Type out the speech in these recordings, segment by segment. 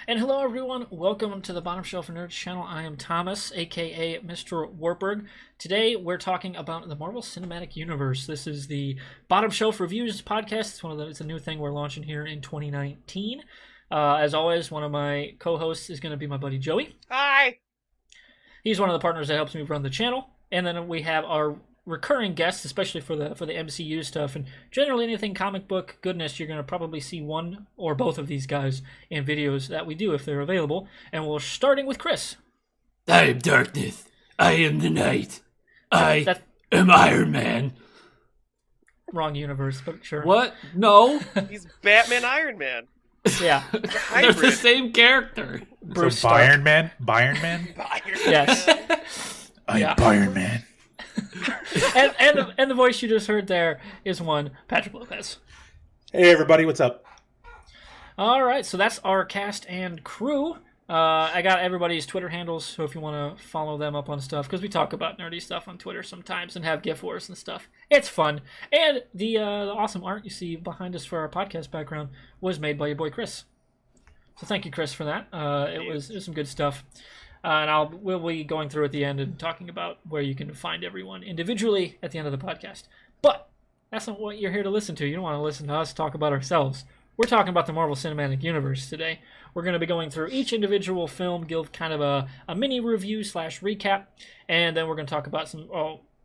And hello, everyone. Welcome to the Bottom Shelf Nerds channel. I am Thomas, aka Mr. Wartburg. Today, we're talking about the Marvel Cinematic Universe. This is the Bottom Shelf Reviews podcast. It's a new thing we're launching here in 2019. As always, one of my co-hosts is going to be my buddy Joey. Hi. He's one of the partners that helps me run the channel. And then we have our recurring guests, especially for the MCU stuff, and generally anything comic book goodness. You're going to probably see one or both of these guys in videos that we do if they're available. And we're starting with Chris. I am darkness. I am the night. I am Iron Man. Wrong universe, but sure. What? No. He's Batman, Iron Man. Yeah. They're the same character. Bruce so Bayern Man? Bayern Man? Yes. I'm Yeah. Bayern Man. and the voice you just heard there is one Patrick Lopez. Hey everybody, what's up? All right, so that's our cast and crew. I got everybody's Twitter handles, so if you want to follow them up on stuff, because we talk about nerdy stuff on Twitter sometimes and have GIF wars and stuff. It's fun. And the awesome art you see behind us for our podcast background was made by your boy Chris. So thank you, Chris, for that. It was some good stuff. And we'll be going through at the end and talking about where you can find everyone individually at the end of the podcast. But that's not what you're here to listen to. You don't want to listen to us talk about ourselves. We're talking about the Marvel Cinematic Universe today. We're going to be going through each individual film, give kind of a mini review / recap, and then we're going to talk about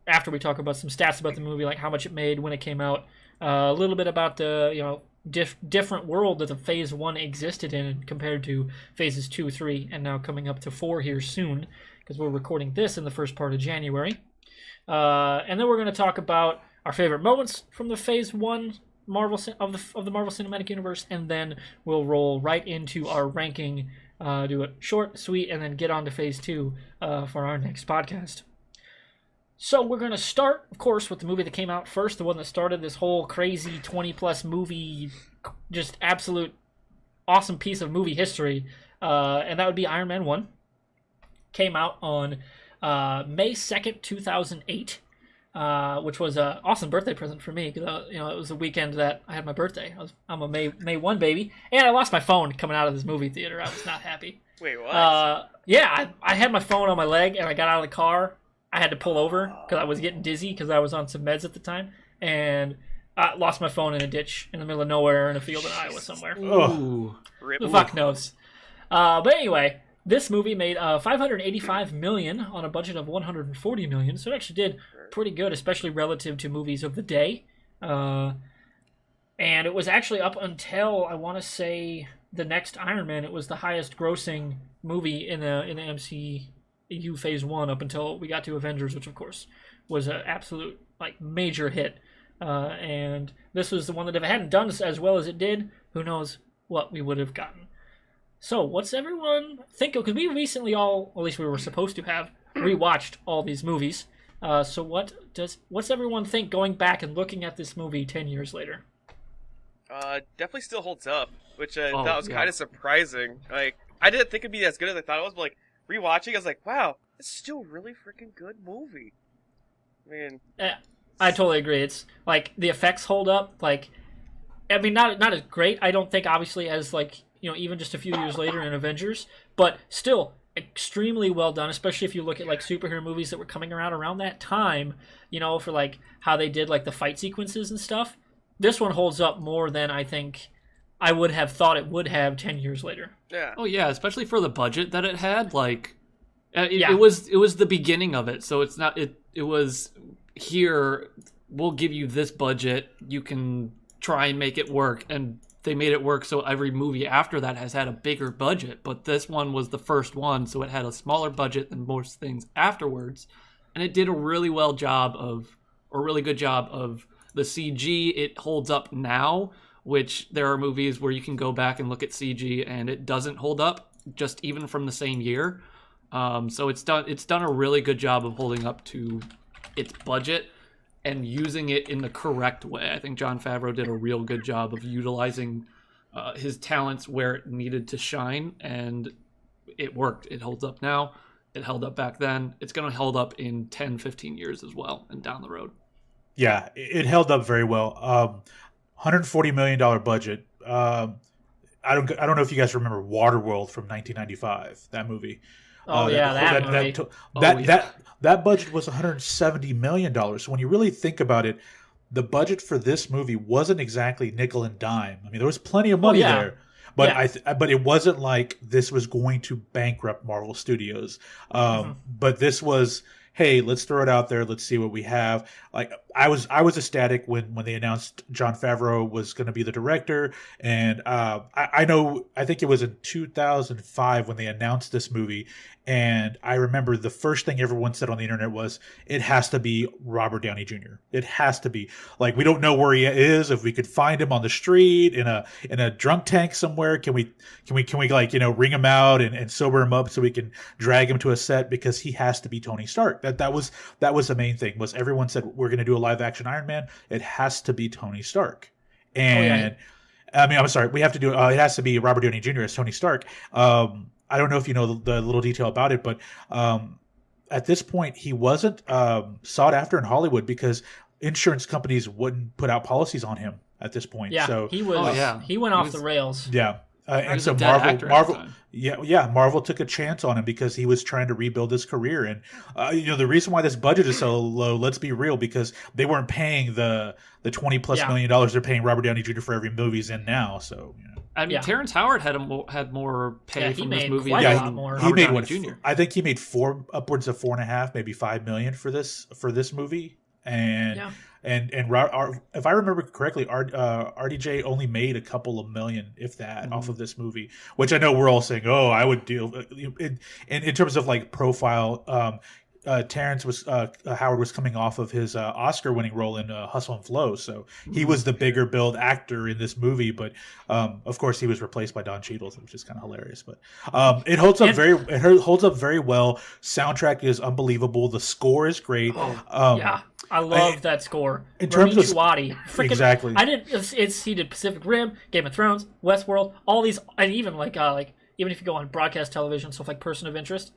after we talk about some stats about the movie, like how much it made, when it came out, a little bit about the, different world that the Phase 1 existed in compared to Phases 2, 3, and now coming up to 4 here soon, because we're recording this in the first part of January. And then we're going to talk about our favorite moments from the Phase 1 of the Marvel Cinematic Universe, and then we'll roll right into our ranking, do it short, sweet, and then get on to Phase 2 for our next podcast. So we're going to start, of course, with the movie that came out first, the one that started this whole crazy 20-plus movie, just absolute awesome piece of movie history, and that would be Iron Man 1. Came out on May 2nd, 2008, which was an awesome birthday present for me, because it was the weekend that I had my birthday. I'm a May 1 baby, and I lost my phone coming out of this movie theater. I was not happy. Wait, what? Yeah, I had my phone on my leg, and I got out of the car. I had to pull over because I was getting dizzy because I was on some meds at the time, and I lost my phone in a ditch in the middle of nowhere in a field in Iowa somewhere. Ooh. Who the fuck knows? But anyway, this movie made $585 million on a budget of $140 million, so it actually did pretty good, especially relative to movies of the day. And it was actually up until, I want to say, the next Iron Man. It was the highest grossing movie in the MCU Phase 1 up until we got to Avengers, which of course was an absolute major hit. And this was the one that if it hadn't done as well as it did, who knows what we would have gotten. So what's everyone think of? Because we recently at least we were supposed to have, rewatched all these movies. So what's everyone think going back and looking at this movie 10 years later? Definitely still holds up, which I thought was kind of surprising. I didn't think it'd be as good as I thought it was, but rewatching, I was like, wow, it's still a really freaking good movie. I mean, I totally agree. It's the effects hold up. Not as great, I don't think, obviously, as even just a few years later in Avengers, but still extremely well done, especially if you look at superhero movies that were coming around that time, for how they did the fight sequences and stuff. This one holds up more than I think I would have thought it would have 10 years later. Yeah. Oh yeah, especially for the budget that it had. Yeah. It was the beginning of it, so it's not. It was here. We'll give you this budget. You can try and make it work, and they made it work. So every movie after that has had a bigger budget, but this one was the first one, so it had a smaller budget than most things afterwards, and it did a really good job of the CG. It holds up now. Which there are movies where you can go back and look at CG and it doesn't hold up, just even from the same year. So it's done a really good job of holding up to its budget and using it in the correct way. I think Jon Favreau did a real good job of utilizing his talents where it needed to shine, and it worked. It holds up now. It held up back then. It's going to hold up in 10, 15 years as well and down the road. Yeah, it held up very well. $140 million budget. I don't know if you guys remember Waterworld from 1995. That movie. Oh yeah, that movie. That budget was 170 million dollars. So when you really think about it, the budget for this movie wasn't exactly nickel and dime. I mean, there was plenty of money there. But but it wasn't like this was going to bankrupt Marvel Studios. But this was, hey, let's throw it out there. Let's see what we have. Like I was ecstatic when they announced Jon Favreau was going to be the director. And I think it was in 2005 when they announced this movie. And I remember the first thing everyone said on the internet was, it has to be Robert Downey Jr. It has to be. Like, we don't know where he is. If we could find him on the street in a drunk tank somewhere, can we like, ring him out and sober him up so we can drag him to a set, because he has to be Tony Stark. That was the main thing. Was everyone said, we're going to do a live action Iron Man, it has to be Tony Stark. And I mean, I'm sorry, we have to do it has to be Robert Downey Jr. as Tony Stark. I don't know if you know the little detail about it, but at this point, he wasn't sought after in Hollywood because insurance companies wouldn't put out policies on him at this point. Yeah, so he was. He went off the rails. Yeah, and so Marvel took a chance on him because he was trying to rebuild his career. And the reason why this budget is so low, let's be real, because they weren't paying the $20+ million they're paying Robert Downey Jr. for every movie he's in now. So. I mean, Terrence Howard had more pay from this movie. Quite a lot more. He made Jr. I think he made upwards of $4.5, maybe $5 million for this movie. And if I remember correctly, RDJ only made a couple of million, if that, off of this movie. Which I know we're all saying, oh, I would deal in terms of like profile. Terrence Howard was coming off of his Oscar-winning role in Hustle and Flow, so he was the bigger build actor in this movie. But of course, he was replaced by Don Cheadle, which is kind of hilarious. But it holds up very well. Soundtrack is unbelievable. The score is great. I love that score. In terms of Wadi, exactly, he did Pacific Rim, Game of Thrones, Westworld, all these, and even like even if you go on broadcast television, stuff like Person of Interest.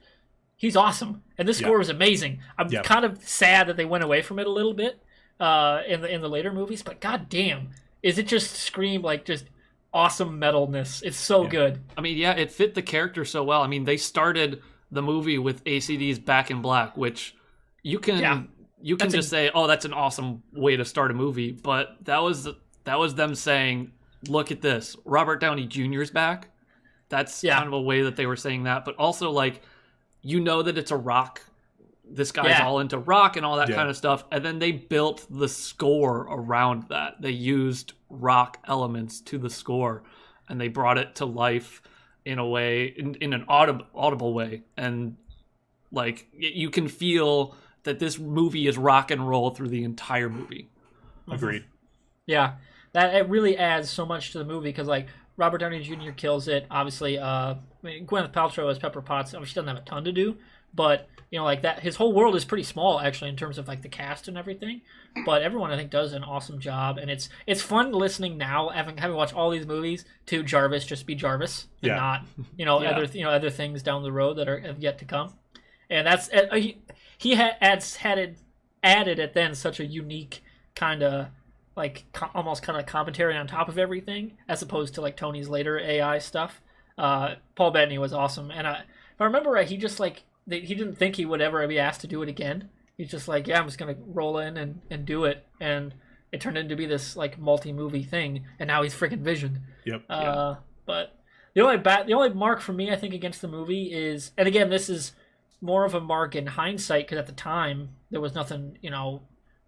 He's awesome, and this score was amazing. I'm kind of sad that they went away from it a little bit in the later movies, but goddamn, is it just scream like just awesome metalness? It's so good. I mean, it fit the character so well. I mean, they started the movie with ACD's Back in Black, which you can just say, oh, that's an awesome way to start a movie, but that was them saying, look at this, Robert Downey Jr.'s back. That's kind of a way that they were saying that, but also like, that it's a rock. This guy's all into rock and all that kind of stuff. And then they built the score around that. They used rock elements to the score, and they brought it to life in a way, in an audible way. And like you can feel that this movie is rock and roll through the entire movie. Agreed. Yeah, that it really adds so much to the movie because like Robert Downey Jr. kills it. Obviously, Gwyneth Paltrow as Pepper Potts. She doesn't have a ton to do, but like that, his whole world is pretty small actually in terms of like the cast and everything. But everyone I think does an awesome job, and it's fun listening now, having watched all these movies, to Jarvis just be Jarvis and not other things down the road that have yet to come. And that's he had added at then such a unique kind of like almost kind of commentary on top of everything, as opposed to like Tony's later AI stuff. Paul Bettany was awesome, and if I remember right, he just like he didn't think he would ever be asked to do it again. He's just like, I'm just gonna roll in and do it, and it turned into be this like multi-movie thing, and now he's freaking Vision. Yep. But the only mark for me I think against the movie is, and again this is more of a mark in hindsight because at the time there was nothing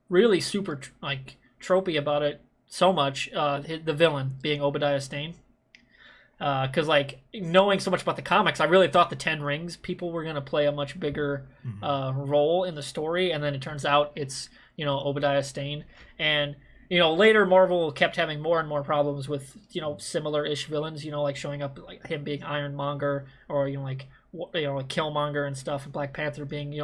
really super like tropey about it so much, the villain being Obadiah Stane, because like knowing so much about the comics, I really thought the Ten Rings people were going to play a much bigger role in the story, and then it turns out it's Obadiah Stane. And later Marvel kept having more and more problems with similar-ish villains, like showing up like him being Ironmonger, or like Killmonger and stuff, and Black Panther being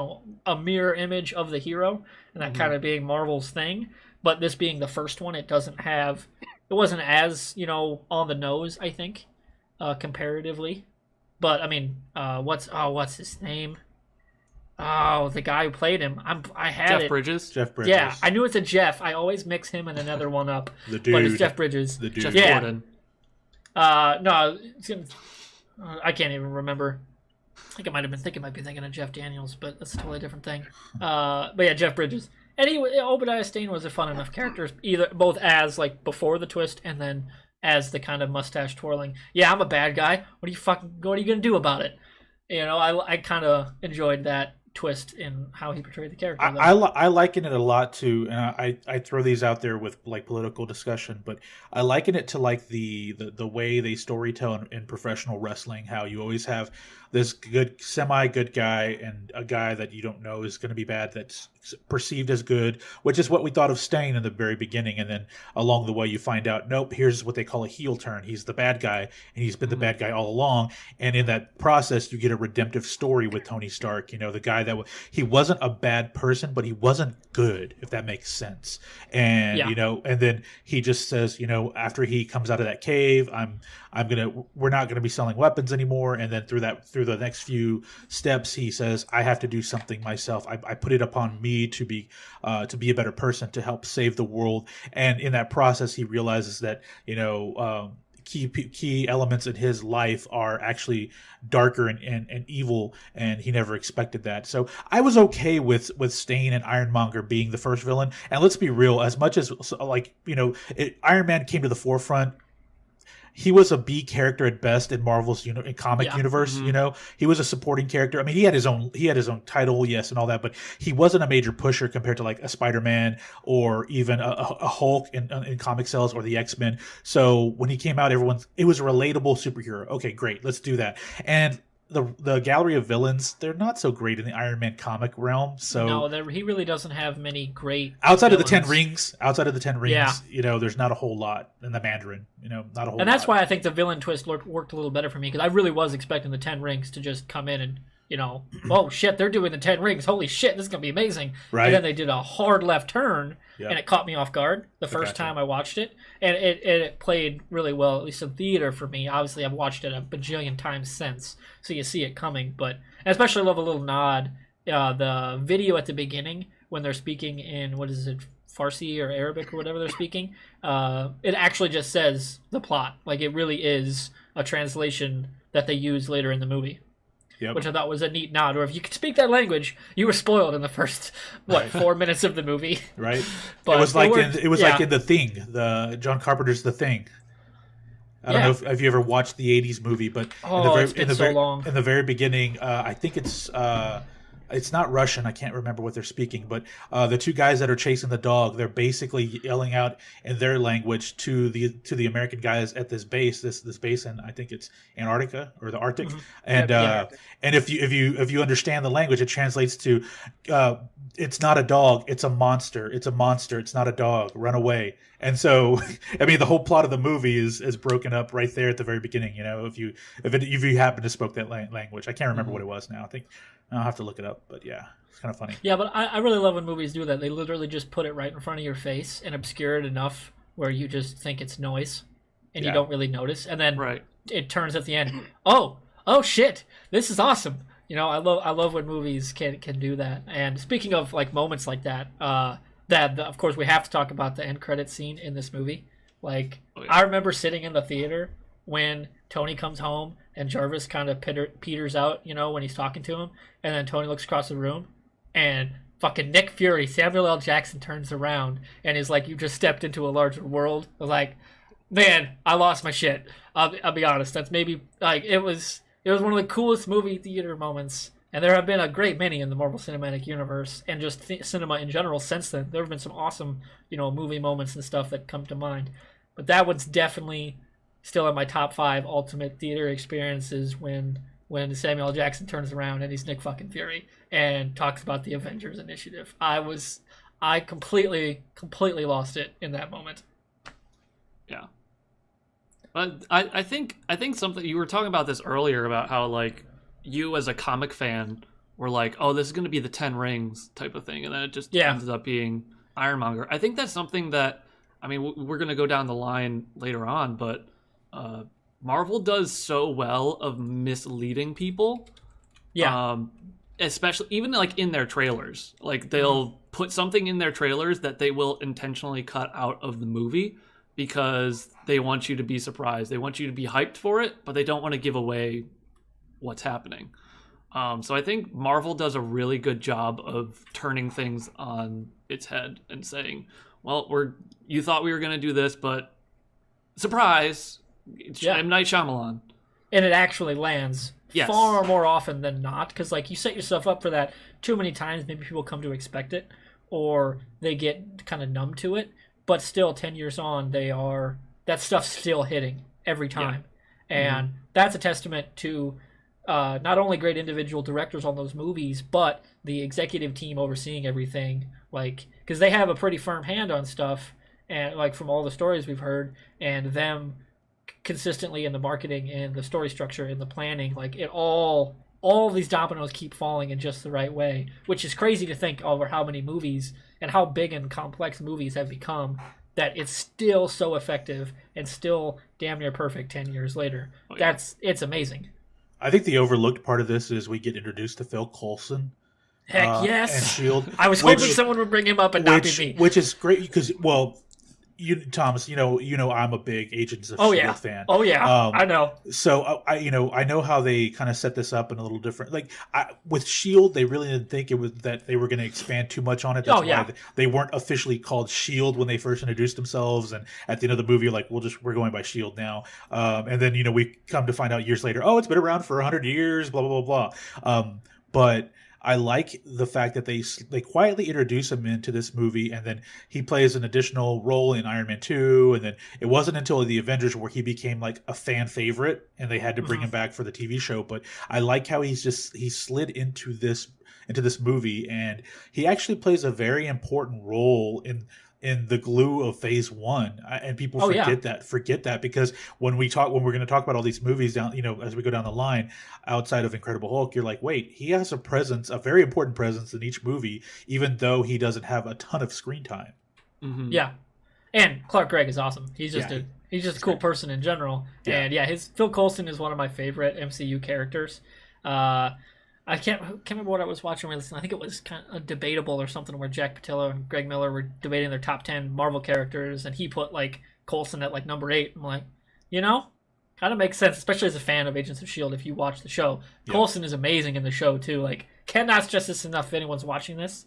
a mirror image of the hero, and that kind of being Marvel's thing. But this being the first one, it wasn't as on the nose, I think, comparatively. But I mean, what's his name? Oh, the guy who played him. I had Jeff it. Bridges. Jeff Bridges. Yeah, I knew it's a Jeff. I always mix him and another one up. The dude. But it's Jeff Bridges. The dude. Jeff Yeah. Gordon. No, I can't even remember. I think I might be thinking of Jeff Daniels, but that's a totally different thing. But yeah, Jeff Bridges. And Obadiah Stane was a fun enough character, both as like before the twist and then as the kind of mustache twirling. Yeah, I'm a bad guy. What are you gonna do about it? I kind of enjoyed that twist in how he portrayed the character. I liken it a lot to, and I throw these out there with like political discussion, but I liken it to like the way they storytell in professional wrestling. How you always have this semi-good guy and a guy that you don't know is going to be bad that's perceived as good, which is what we thought of Stain in the very beginning, and then along the way you find out, nope, here's what they call a heel turn. He's the bad guy, and he's been the bad guy all along. And in that process, you get a redemptive story with Tony Stark. The guy that he wasn't a bad person, but he wasn't good, if that makes sense. And and then he just says, after he comes out of that cave, we're not gonna be selling weapons anymore. And then through the next few steps, he says, I have to do something myself. I put it upon me to be a better person, to help save the world. And in that process, he realizes that key elements in his life are actually darker and evil, and he never expected that. So I was okay with Stain and Ironmonger being the first villain. And let's be real, as much as Iron Man came to the forefront, he was a B character at best in Marvel's comic universe. He was a supporting character. I mean, he had his own title, yes, and all that, but he wasn't a major pusher compared to like a Spider-Man or even a Hulk in comic sales, or the X-Men. So when he came out, it was a relatable superhero. Okay, great, let's do that. And the gallery of villains, they're not so great in the Iron Man comic realm. So no, he really doesn't have many great outside villains. of the 10 rings. There's not a whole lot in the Mandarin. Not a whole lot. And that's why I think the villain twist worked a little better for me, because I really was expecting the 10 rings to just come in and oh shit, they're doing the 10 rings. Holy shit, this is gonna be amazing. Right. And then they did a hard left turn, and it caught me off guard the first time I watched it, and it played really well, at least in theater for me. Obviously, I've watched it a bajillion times since, so you see it coming. But I especially love a little nod, the video at the beginning when they're speaking in, what is it, Farsi or Arabic or whatever they're speaking. It actually just says the plot, like it really is a translation that they use later in the movie. Yep. Which I thought was a neat nod. Or if you could speak that language, you were spoiled in the first 4 minutes of the movie. Right. But it was like in The Thing, the John Carpenter's The Thing. I don't know if you ever watched the '80s movie, but in the very beginning, I think it's not Russian. I can't remember what they're speaking, but the two guys that are chasing the dog, they're basically yelling out in their language to the American guys at this base, this base in, I think it's Antarctica or the Arctic, and and if you understand the language, it translates to it's not a dog, it's a monster. It's a monster. It's not a dog. Run away. And so, I mean, the whole plot of the movie is broken up right there at the very beginning. If you happen to spoke that language, I can't remember what it was now. I think I'll have to look it up. But yeah, it's kind of funny. Yeah, but I really love when movies do that. They literally just put it right in front of your face and obscure it enough where you just think it's noise and you don't really notice, and then it turns at the end. Oh shit! This is awesome. I love when movies can do that. And speaking of like moments like that, of course we have to talk about the end credit scene in this movie. Like, I remember sitting in the theater when Tony comes home and Jarvis kind of peters out, when he's talking to him, and then Tony looks across the room and fucking Nick Fury, Samuel L. Jackson, turns around and is like, "You just stepped into a larger world." I was like, man, I lost my shit. I'll be honest. That's maybe like it was one of the coolest movie theater moments. And there have been a great many in the Marvel Cinematic Universe and just cinema in general since then. There have been some awesome, movie moments and stuff that come to mind. But that one's definitely still in my top 5 ultimate theater experiences when Samuel L. Jackson turns around and he's Nick fucking Fury and talks about the Avengers Initiative. I completely lost it in that moment. Yeah. But I think something, you were talking about this earlier about how, like, you as a comic fan were like, oh, this is going to be the 10 rings type of thing, and then it just ends up being Ironmonger. I think that's something that, I mean, we're going to go down the line later on, but Marvel does so well of misleading people. Yeah. Especially, even like in their trailers. Like, they'll put something in their trailers that they will intentionally cut out of the movie because they want you to be surprised. They want you to be hyped for it, but they don't want to give away what's happening. So I think Marvel does a really good job of turning things on its head and saying, well, you thought we were going to do this, but surprise, M. Night Shyamalan. And it actually lands far more often than not, because like you set yourself up for that too many times, maybe people come to expect it, or they get kind of numb to it, but still 10 years on, that stuff's still hitting every time. Yeah. And that's a testament to not only great individual directors on those movies, but the executive team overseeing everything, like, because they have a pretty firm hand on stuff, and like from all the stories we've heard, and them consistently in the marketing and the story structure and the planning, like it all these dominoes keep falling in just the right way, which is crazy to think over how many movies and how big and complex movies have become, that it's still so effective and still damn near perfect 10 years later. Oh, yeah. It's amazing. I think the overlooked part of this is we get introduced to Phil Coulson. Heck yes. And S.H.I.E.L.D. I was hoping someone would bring him up and not be me. Which is great because, well, Thomas, you know, I'm a big Agents of S.H.I.E.L.D. fan. Oh yeah, I know. So I know how they kind of set this up in a little different. Like with S.H.I.E.L.D., they really didn't think it was that they were going to expand too much on it. That's why they weren't officially called S.H.I.E.L.D. when they first introduced themselves. And at the end of the movie, like we're going by S.H.I.E.L.D. now. And then we come to find out years later, oh, it's been around for 100 years, blah blah blah blah. But I like the fact that they quietly introduce him into this movie, and then he plays an additional role in Iron Man 2, and then it wasn't until the Avengers where he became like a fan favorite, and they had to bring him back for the TV show. But I like how he slid into this movie, and he actually plays a very important role in the glue of Phase 1, and people forget that because when we're going to talk about all these movies down, as we go down the line, outside of Incredible Hulk, you're like, wait, he has a very important presence in each movie, even though he doesn't have a ton of screen time. Mm-hmm. Yeah, and Clark Gregg is awesome. He's just a cool person in general, and Phil Coulson is one of my favorite MCU characters. I can't remember what I was watching recently. I think it was kind of debatable or something where Jack Patillo and Greg Miller were debating their top 10 Marvel characters, and he put like Coulson at like number 8. I'm like, kind of makes sense, especially as a fan of Agents of S.H.I.E.L.D. if you watch the show. Yep. Coulson is amazing in the show too. Like, cannot stress this enough if anyone's watching this.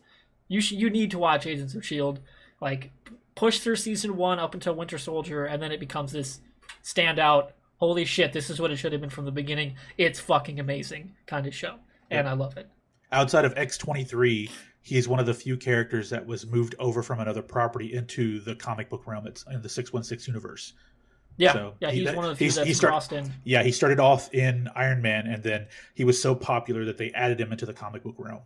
You need to watch Agents of S.H.I.E.L.D. Like, push through season 1 up until Winter Soldier, and then it becomes this standout, holy shit, this is what it should have been from the beginning. It's fucking amazing kind of show. And I love it. Outside of X-23, he's one of the few characters that was moved over from another property into the comic book realm. It's in the 616 universe. Yeah, so he's one of the few that's crossed in. Yeah, he started off in Iron Man, and then he was so popular that they added him into the comic book realm.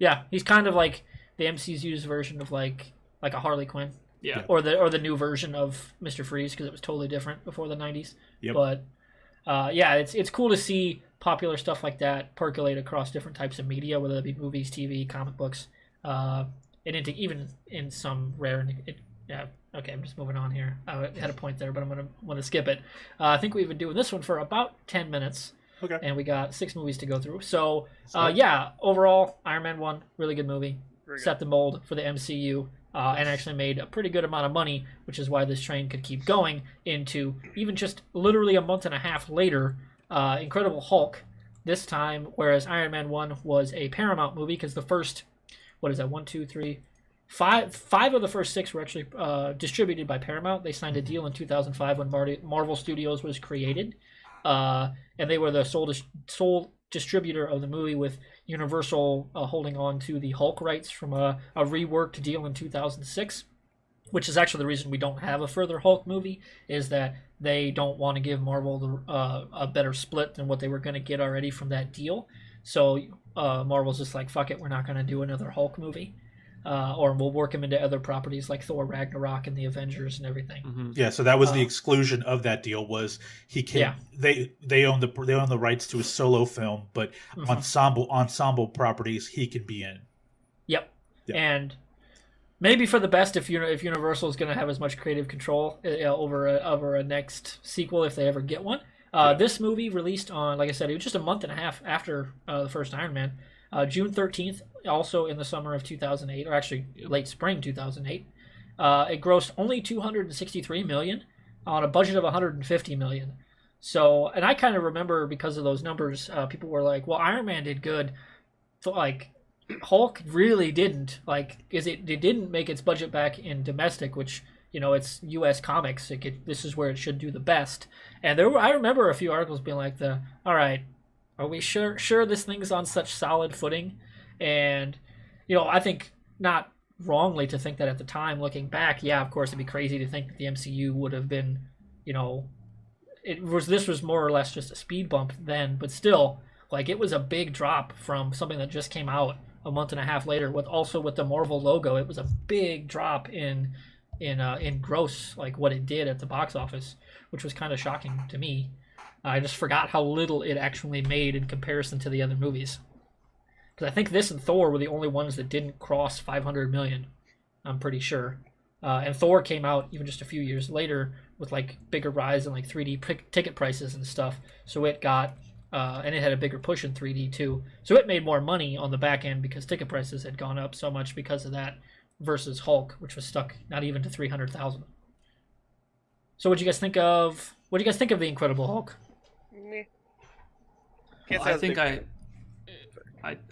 Yeah, he's kind of like the MCU's version of like a Harley Quinn. Yeah. Or the new version of Mr. Freeze, because it was totally different before the 90s. Yep. But it's cool to see popular stuff like that percolate across different types of media, whether that be movies, TV, comic books, and into even in some rare. Okay, I'm just moving on here. I had a point there, but I'm gonna skip it. I think we've been doing this one for about 10 minutes. Okay. And we got 6 movies to go through. So overall, Iron Man 1, really good movie. Set the mold for the MCU. And actually made a pretty good amount of money, which is why this train could keep going into even just literally a month and a half later, Incredible Hulk, this time, whereas Iron Man 1 was a Paramount movie, because the first, 5 of the first 6 were actually distributed by Paramount. They signed a deal in 2005 when Marvel Studios was created, and they were the sole distributor of the movie, with Universal holding on to the Hulk rights from a reworked deal in 2006, which is actually the reason we don't have a further Hulk movie, is that they don't want to give Marvel a better split than what they were going to get already from that deal. So Marvel's just like, fuck it, we're not going to do another Hulk movie. Or we'll work him into other properties like Thor Ragnarok and the Avengers and everything. Mm-hmm. Yeah, so that was the exclusion of that deal, was he can. Yeah. They own the rights to a solo film, but ensemble properties he can be in. Yep. And maybe for the best if Universal is going to have as much creative control over a next sequel if they ever get one. This movie released on, like I said, it was just a month and a half after the first Iron Man. June 13th, also in the summer of 2008, or actually late spring 2008. it grossed only 263 million on a budget of 150 million. So, and I kind of remember because of those numbers, people were like, "Well, Iron Man did good, but like Hulk really didn't. Like, it didn't make its budget back in domestic, which." It's U.S. comics. This is where it should do the best. And I remember a few articles being like, all right, are we sure this thing's on such solid footing? And, I think not wrongly to think that at the time, looking back, yeah, of course, it'd be crazy to think that the MCU would have been, this was more or less just a speed bump then, but still, like, it was a big drop from something that just came out a month and a half later. With the Marvel logo, it was a big drop in gross, like what it did at the box office, which was kind of shocking to me. I just forgot how little it actually made in comparison to the other movies. Because I think this and Thor were the only ones that didn't cross 500 million, I'm pretty sure. And Thor came out even just a few years later with like bigger rise in like 3D ticket prices and stuff. So it got, and it had a bigger push in 3D too. So it made more money on the back end because ticket prices had gone up so much because of that. Versus Hulk, which was stuck not even to 300,000. So what do you guys think of the Incredible Hulk? Well,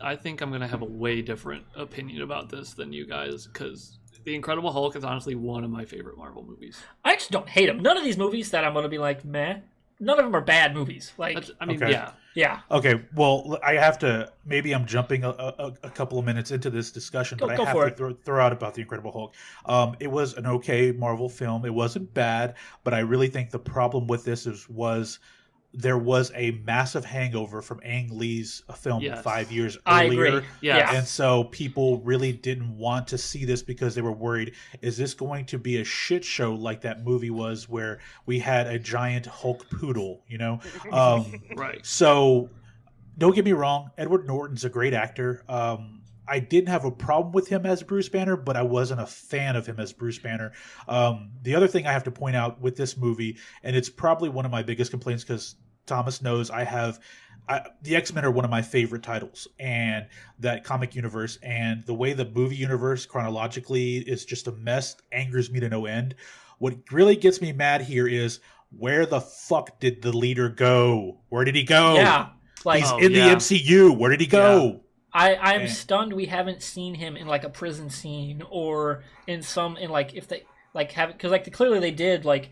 I think I'm gonna have a way different opinion about this than you guys, because the Incredible Hulk is honestly one of my favorite Marvel movies. I actually don't hate them. None of these movies that I'm gonna be like meh. None of them are bad movies. Like, okay. Yeah. Okay, well, I have to. Maybe I'm jumping a couple of minutes into this discussion, but I have to throw out about the Incredible Hulk. It was an okay Marvel film. It wasn't bad, but I really think the problem with this was there was a massive hangover from Ang Lee's film 5 years earlier. I agree. Yeah. And so people really didn't want to see this because they were worried, is this going to be a shit show like that movie was where we had a giant Hulk poodle, Right. So don't get me wrong, Edward Norton's a great actor. I didn't have a problem with him as Bruce Banner, but I wasn't a fan of him as Bruce Banner. The other thing I have to point out with this movie, and it's probably one of my biggest complaints because Thomas knows the X-Men are one of my favorite titles, and that comic universe, and the way the movie universe chronologically is just a mess angers me to no end. What really gets me mad here is, where the fuck did the leader go? Where did he go? Yeah. He's in the MCU. Where did he go? Yeah. I'm stunned we haven't seen him in like a prison scene or in like if they like have, because like clearly they did like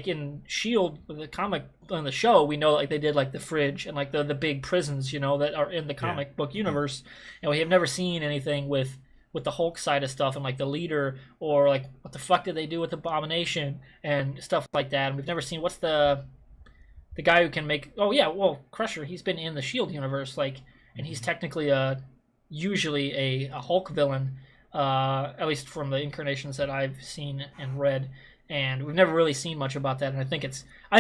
in Shield, the comic on the show, we know like they did like the fridge and like the big prisons that are in the comic book universe, and we have never seen anything with the Hulk side of stuff and like the leader, or like what the fuck did they do with Abomination and stuff like that. And we've never seen what's the guy who can make Crusher. He's been in the Shield universe, like. And he's technically usually a Hulk villain, at least from the incarnations that I've seen and read. And we've never really seen much about that. And I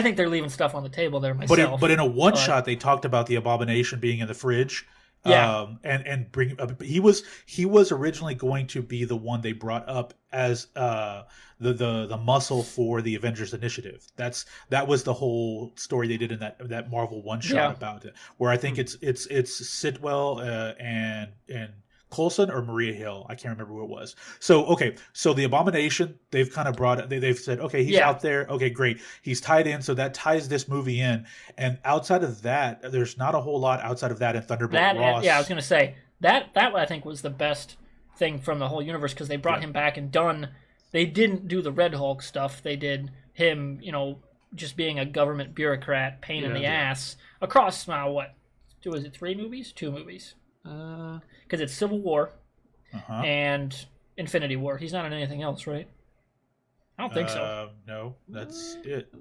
think they're leaving stuff on the table there myself. But in a one shot, they talked about the Abomination being in the fridge. Yeah. And bring he was originally going to be the one they brought up as the muscle for the Avengers Initiative. That was the whole story they did in that Marvel one shot about it, where I think it's Sitwell and Coulson or Maria Hill. I can't remember who it was. So the Abomination, they've kind of they've said, okay, he's out there. Okay, great. He's tied in, so that ties this movie in. And outside of that, there's not a whole lot outside of that in Thunderbolt Ross. I was going to say, that I think was the best thing from the whole universe, because they brought him back and they didn't do the Red Hulk stuff. They did him, just being a government bureaucrat, pain in the ass, across, was it 3 movies? 2 movies? Because it's Civil War and Infinity War. He's not in anything else, right? I don't think so. No, that's it.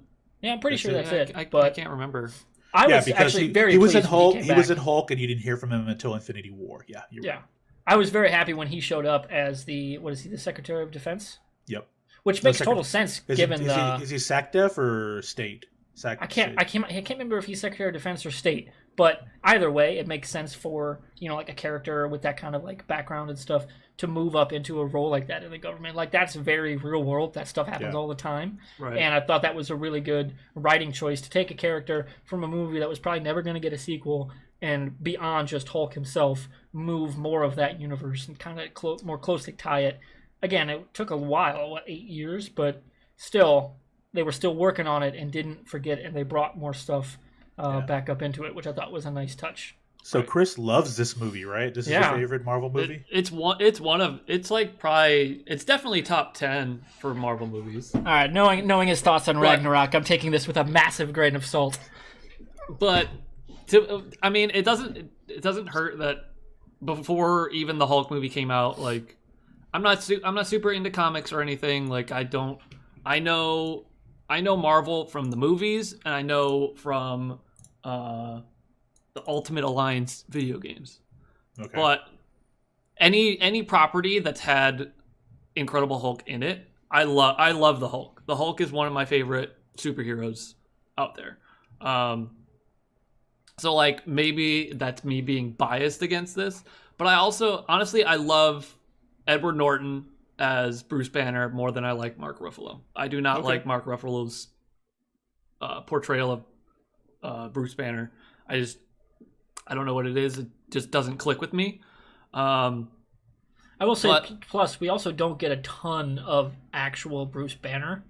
Yeah, I'm pretty sure that's it. I can't remember. I was actually very pleased in Hulk. He was in Hulk, and you didn't hear from him until Infinity War. Yeah, right. I was very happy when he showed up as the Secretary of Defense? Yep. Which makes total sense is given is he SACDEF or State? I can't remember if he's Secretary of Defense or State, but either way, it makes sense for like a character with that kind of like background and stuff to move up into a role like that in the government. Like, that's very real world. That stuff happens all the time. Right. And I thought that was a really good writing choice, to take a character from a movie that was probably never going to get a sequel and beyond just Hulk himself, move more of that universe and kind of more closely tie it again, it took a while, 8 years, but still, they were still working on it and didn't forget, and they brought more stuff back up into it, which I thought was a nice touch. So Chris loves this movie, right? This is your favorite Marvel movie? It's definitely top 10 for Marvel movies. All right, knowing his thoughts on Ragnarok, I'm taking this with a massive grain of salt. But it doesn't hurt that before even the Hulk movie came out, like I'm not super into comics or anything. Like I know Marvel from the movies, and I know from the Ultimate Alliance video games. Okay. But any property that's had Incredible Hulk in it, I love the Hulk. The Hulk is one of my favorite superheroes out there. So like maybe that's me being biased against this, but I also honestly I love Edward Norton as Bruce Banner more than I like Mark Ruffalo. I do not like Mark Ruffalo's portrayal of Bruce Banner. I don't know what it is. It just doesn't click with me. I will say, plus, we also don't get a ton of actual Bruce Banner,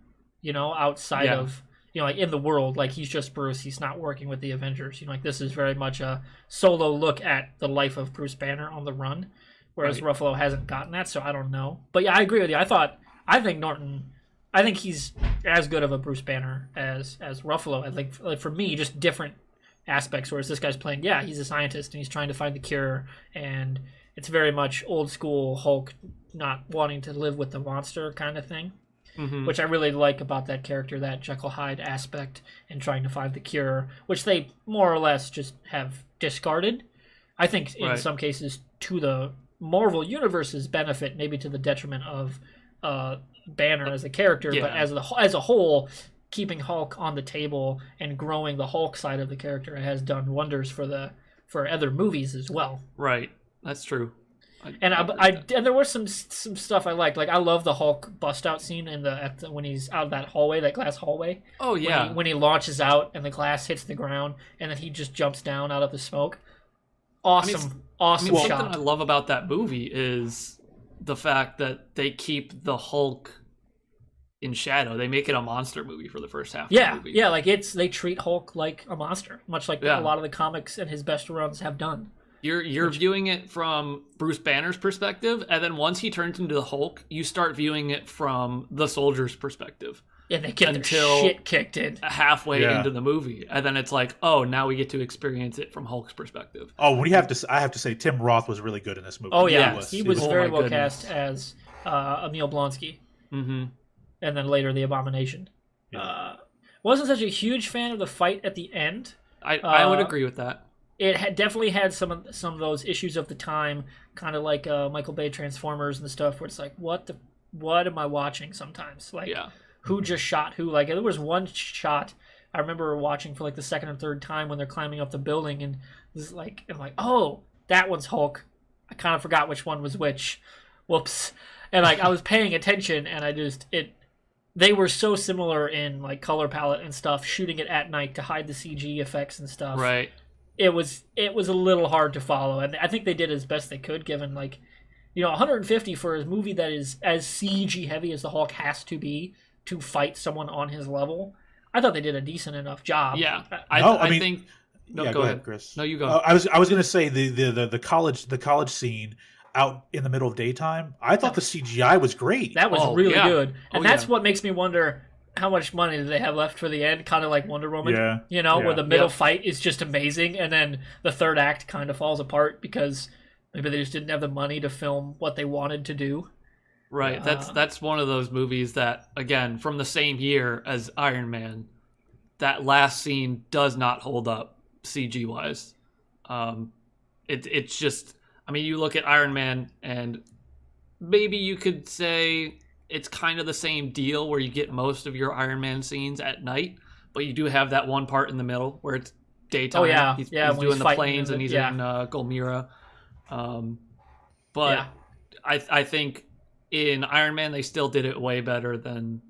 outside of, like in the world, like he's just Bruce. He's not working with the Avengers. Like this is very much a solo look at the life of Bruce Banner on the run, whereas Ruffalo hasn't gotten that, so I don't know. But yeah, I agree with you. I think Norton, I think he's as good of a Bruce Banner as Ruffalo. I think, like, for me, just different aspects, whereas this guy's playing, he's a scientist and he's trying to find the cure, and it's very much old school Hulk not wanting to live with the monster kind of thing, which I really like about that character, that Jekyll Hyde aspect and trying to find the cure, which they more or less just have discarded. I think in some cases to the Marvel Universe's benefit, maybe to the detriment of Banner as a character, but as a whole, keeping Hulk on the table and growing the Hulk side of the character has done wonders for other movies as well. Right, that's true. And there was some stuff I liked. Like I love the Hulk bust out scene when he's out of that hallway, that glass hallway. Oh yeah, when he launches out and the glass hits the ground and then he just jumps down out of the smoke. Awesome shot. Something I love about that movie is the fact that they keep the Hulk in shadow. They make it a monster movie for the first half of the movie. Yeah, like they treat Hulk like a monster, much like a lot of the comics and his best runs have done. You're viewing it from Bruce Banner's perspective, and then once he turns into the Hulk, you start viewing it from the soldier's perspective. Yeah, they get their shit kicked in halfway into the movie, and then it's like, oh, now we get to experience it from Hulk's perspective. Oh, I have to say, Tim Roth was really good in this movie. Oh yeah, he was very well cast as Emil Blonsky. Mm-hmm. And then later the Abomination. Wasn't such a huge fan of the fight at the end. I would agree with that. It definitely had some of those issues of the time, kind of like Michael Bay Transformers and stuff, where it's like, what am I watching sometimes? Like, who just shot who? Like, there was one shot I remember watching for like the second or third time when they're climbing up the building, and this like, I'm like, oh, that one's Hulk. I kind of forgot which one was which. Whoops. And like, I was paying attention, and they were so similar in like color palette and stuff, shooting it at night to hide the CG effects and stuff. Right. It was a little hard to follow, and I think they did as best they could, given like, 150 for a movie that is as CG heavy as the Hulk has to be to fight someone on his level. I thought they did a decent enough job. Yeah, I think. No, go ahead, Chris. No, you go. I was going to say the college scene out in the middle of daytime. I thought the CGI was great. That was really good, and that's what makes me wonder how much money do they have left for the end, kind of like Wonder Woman, where the middle fight is just amazing, and then the third act kind of falls apart because maybe they just didn't have the money to film what they wanted to do. Right, that's one of those movies that, again, from the same year as Iron Man, that last scene does not hold up CG-wise. It's just, you look at Iron Man, and maybe you could say it's kind of the same deal where you get most of your Iron Man scenes at night, but you do have that one part in the middle where it's daytime. Oh, yeah. He's doing the planes and he's in Golmira. But I think in Iron Man, they still did it way better than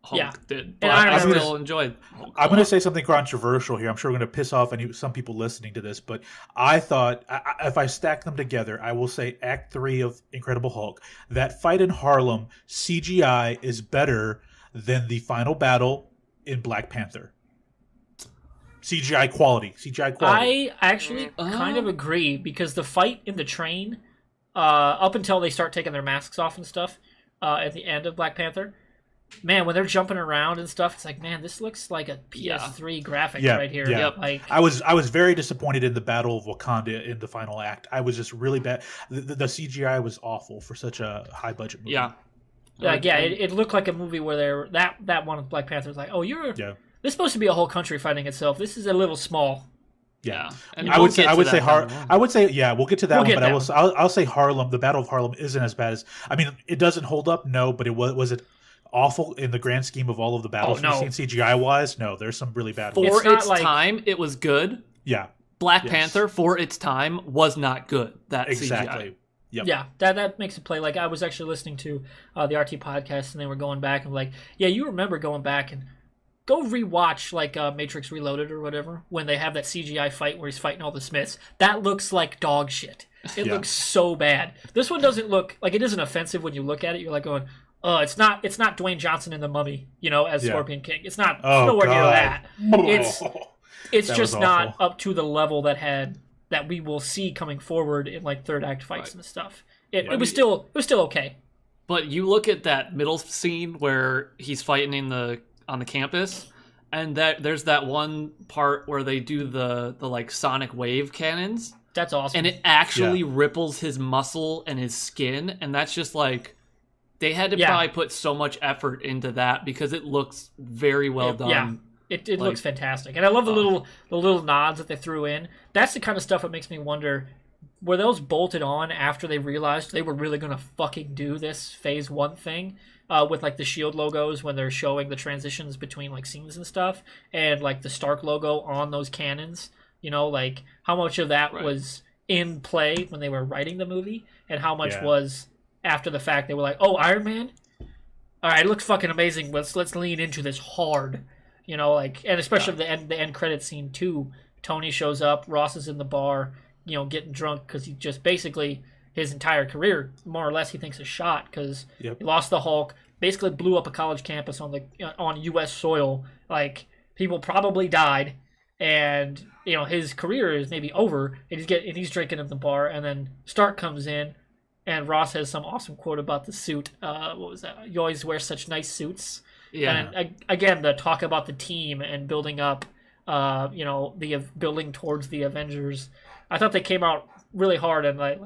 Hulk did. And But I I remember- still enjoyed Hulk. I'm going to say something controversial here. I'm sure we're going to piss off some people listening to this, but I thought if I stack them together, I will say Act 3 of Incredible Hulk, that fight in Harlem, CGI is better than the final battle in Black Panther. CGI quality. I actually kind of agree, because the fight in the train, up until they start taking their masks off and stuff, at the end of Black Panther, man, when they're jumping around and stuff, it's like, man, this looks like a PS3 graphic right here. Yeah. Yep. Like, I was very disappointed in the Battle of Wakanda in the final act. I was just really bad. The CGI was awful for such a high budget movie. Yeah. it looked like a movie where that one with Black Panther was like, oh, this is supposed to be a whole country fighting itself. This is a little small. Yeah. And I would say we'll get to that one, but I'll say Harlem, the Battle of Harlem isn't as bad as, I mean, it doesn't hold up, no, but was it awful in the grand scheme of all of the battles we've seen CGI wise? No, there's some really bad ones. For its time, it was good. Yeah. Black Panther, for its time, was not good. That exactly. CGI. Yep. Yeah, that makes it play. Like, I was actually listening to the RT podcast, and they were going back and like, yeah, you remember going back and go rewatch like Matrix Reloaded or whatever, when they have that CGI fight where he's fighting all the Smiths. That looks like dog shit. It looks so bad. This one doesn't look like, it isn't offensive when you look at it. You're like going, it's not Dwayne Johnson in The Mummy, as Scorpion King. It's not nowhere near that. It's just not up to the level that we will see coming forward in like third act fights and stuff. It was still okay. But you look at that middle scene where he's fighting on the campus, and there's that one part where they do the like sonic wave cannons. That's awesome. And it actually ripples his muscle and his skin, and that's just like, they had to probably put so much effort into that because it looks very well done. Yeah, it looks fantastic, and I love the little nods that they threw in. That's the kind of stuff that makes me wonder, were those bolted on after they realized they were really going to fucking do this Phase 1 thing with like the SHIELD logos when they're showing the transitions between like scenes and stuff, and like the Stark logo on those cannons? Like how much of that was in play when they were writing the movie, and how much was after the fact? They were like, oh, Iron Man? All right, it looks fucking amazing. Let's lean into this hard. And especially the end credit scene too. Tony shows up, Ross is in the bar, getting drunk because he just basically, his entire career, more or less, he thinks is shot because he lost the Hulk, basically blew up a college campus on U.S. soil. Like, people probably died, and his career is maybe over, and he's drinking at the bar, and then Stark comes in, and Ross has some awesome quote about the suit. What was that? You always wear such nice suits. Yeah. And again, the talk about the team and building up, building towards the Avengers. I thought they came out really hard and like,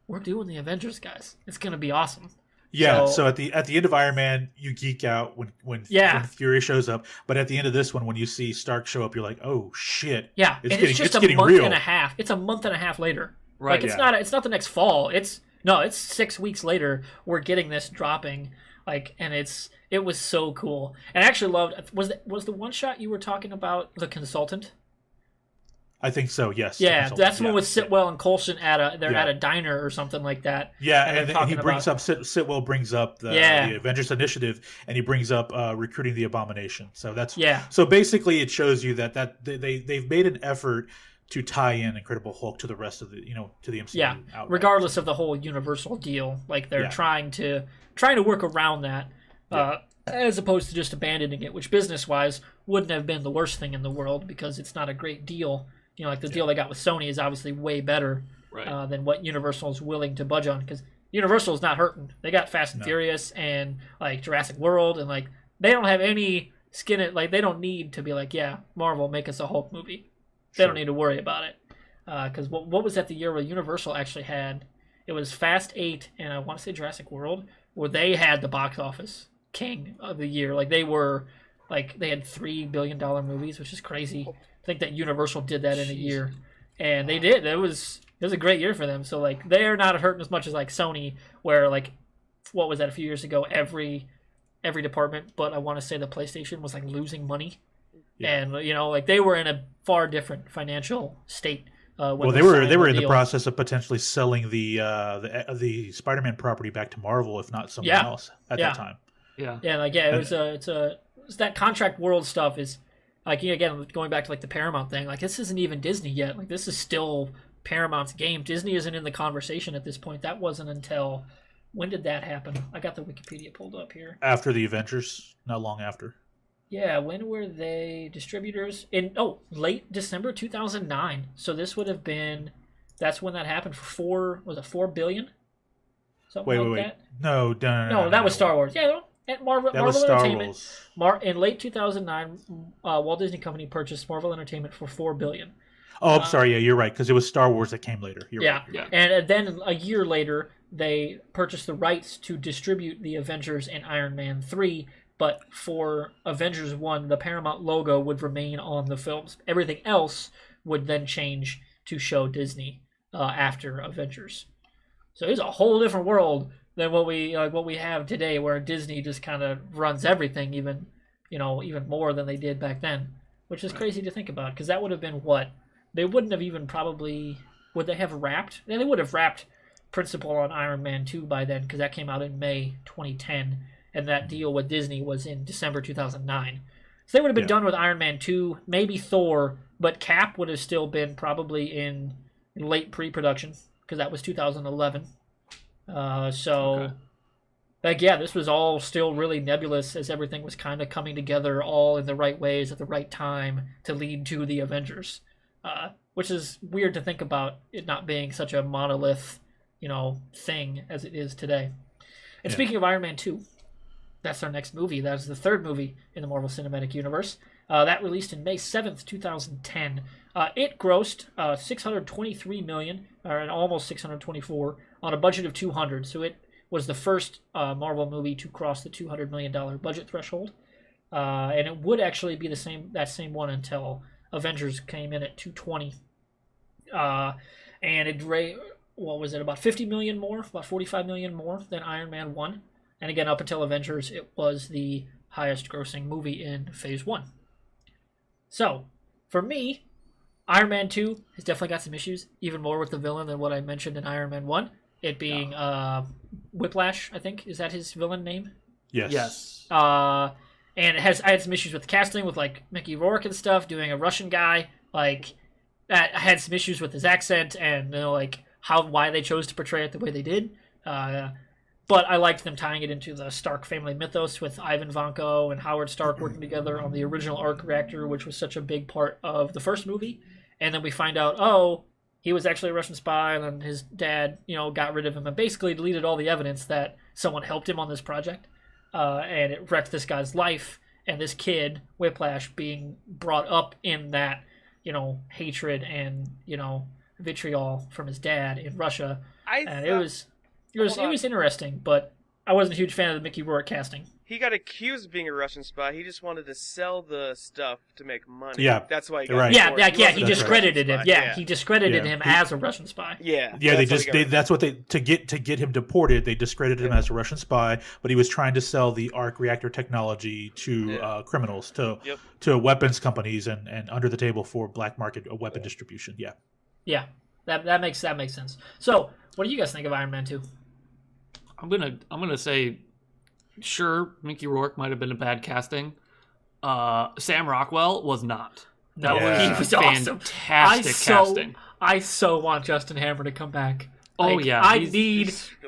we're doing the Avengers, guys. It's gonna be awesome. Yeah. So at the end of Iron Man, you geek out when Fury shows up, but at the end of this one, when you see Stark show up, you're like, oh shit. Yeah. It's just a month and a half. It's a month and a half later. Right. Like, it's not the next fall. It's 6 weeks later. We're getting this dropping. Like, and it was so cool. And I actually loved, was the one shot you were talking about the consultant? I think so, yes. Yeah, that's the one with Sitwell and Coulson at a diner or something like that. Yeah, and then he brings up, Sitwell brings up the Avengers Initiative, and he brings up recruiting the Abomination. So that's So basically, it shows you that they've made an effort to tie in Incredible Hulk to the rest of the to the MCU. Yeah, outright. Regardless of the whole Universal deal, like they're trying to work around that, as opposed to just abandoning it, which business wise wouldn't have been the worst thing in the world because it's not a great deal. Like the deal they got with Sony is obviously way better than what Universal is willing to budge on, because Universal is not hurting. They got Fast and Furious and like Jurassic World, and like they don't have any skin in, like they don't need to be like, Marvel, make us a Hulk movie. They don't need to worry about it. Because what was that the year where Universal actually had, it was Fast 8 and I want to say Jurassic World, where they had the box office king of the year. Like they had $3 billion movies, which is crazy. I think that Universal did that in a year, and they did. It was a great year for them. So like they're not hurting as much as like Sony, where like what was that a few years ago? Every department, but I want to say the PlayStation was like losing money, and like they were in a far different financial state. Well, they were in the process of potentially selling the Spider-Man property back to Marvel, if not someone else at that time. Yeah. Yeah, like yeah, it's that contract world stuff is like again going back to like the Paramount thing. Like this isn't even Disney yet. Like this is still Paramount's game. Disney isn't in the conversation at this point. That wasn't until when did that happen? I got the Wikipedia pulled up here. After the Avengers, not long after. Yeah, when were they distributors? In late December 2009. So this would have been that's when that happened for $4 billion? Something Wait. No, that was Star Wars. Yeah, at Marvel Star Entertainment. Wars. In late 2009, Walt Disney Company purchased Marvel Entertainment for $4 billion. Oh, I'm sorry. Yeah, you're right, because it was Star Wars that came later. You're right. Yeah. And then a year later, they purchased the rights to distribute the Avengers and Iron Man 3, but for Avengers 1, the Paramount logo would remain on the films. Everything else would then change to show Disney after Avengers. So it's a whole different world than what we have today, where Disney just kind of runs everything, even more than they did back then, which is crazy to think about, because that would have been what they wouldn't have even probably would they have wrapped? They would have wrapped principal on Iron Man 2 by then, because that came out in May 2010, and that deal with Disney was in December 2009. So they would have been done with Iron Man 2, maybe Thor, but Cap would have still been probably in late pre-production, because that was 2011. This was all still really nebulous as everything was kind of coming together all in the right ways at the right time to lead to the Avengers, which is weird to think about it not being such a monolith, thing as it is today. And speaking of Iron Man 2, that's our next movie. That's the third movie in the Marvel Cinematic Universe. That released in May 7th, 2010. It grossed $623 million, or almost $624, on a budget of $200. So it was the first Marvel movie to cross the $200 million budget threshold. And it would actually be that same one until Avengers came in at $220. And it about $50 million more, about $45 million more than Iron Man 1. And again, up until Avengers, it was the highest grossing movie in Phase 1. So, for me, Iron Man 2 has definitely got some issues, even more with the villain than what I mentioned in Iron Man 1. It being Whiplash, I think. Is that his villain name? Yes. And I had some issues with the casting, with like Mickey Rourke and stuff, doing a Russian guy. Like, I had some issues with his accent and why they chose to portray it the way they did. But I liked them tying it into the Stark family mythos with Ivan Vanko and Howard Stark working together on the original arc reactor, which was such a big part of the first movie. And then we find out, he was actually a Russian spy, and then his dad, got rid of him and basically deleted all the evidence that someone helped him on this project. And it wrecked this guy's life, and this kid, Whiplash, being brought up in that, hatred and, vitriol from his dad in Russia. It was interesting, but I wasn't a huge fan of the Mickey Rourke casting. He got accused of being a Russian spy. He just wanted to sell the stuff to make money. Yeah, that's why he got right. He discredited him. Yeah, he discredited him as a Russian spy. Yeah, that's what they to get him deported. They discredited him as a Russian spy, but he was trying to sell the arc reactor technology to criminals, to weapons companies, and under the table for black market weapon distribution. Yeah, that makes sense. So, what do you guys think of Iron Man 2? I'm gonna say, sure, Mickey Rourke might have been a bad casting. Sam Rockwell was not. That was fantastic casting. I so want Justin Hammer to come back.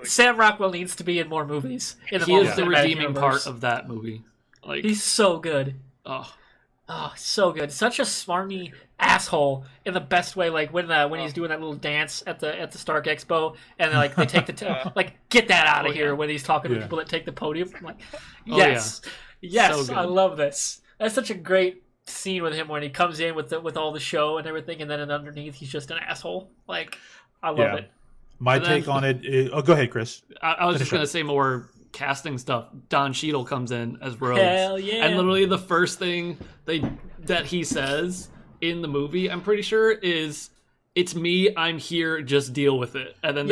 Sam Rockwell needs to be in more movies. He is the redeeming part of that movie. He's so good. Oh, so good. Such a smarmy asshole in the best way. Like when he's doing that little dance at the Stark Expo, and they take the get that out of here when he's talking to people that take the podium. I'm like, yes, so I love this. That's such a great scene with him when he comes in with all the show and everything, and then underneath he's just an asshole. Like, I love it. My take on it is, go ahead, Chris. I was just gonna say more casting stuff. Don Cheadle comes in as Rhodes. Hell yeah. And literally the first thing that he says in the movie, I'm pretty sure, is, "It's me, I'm here, just deal with it." And then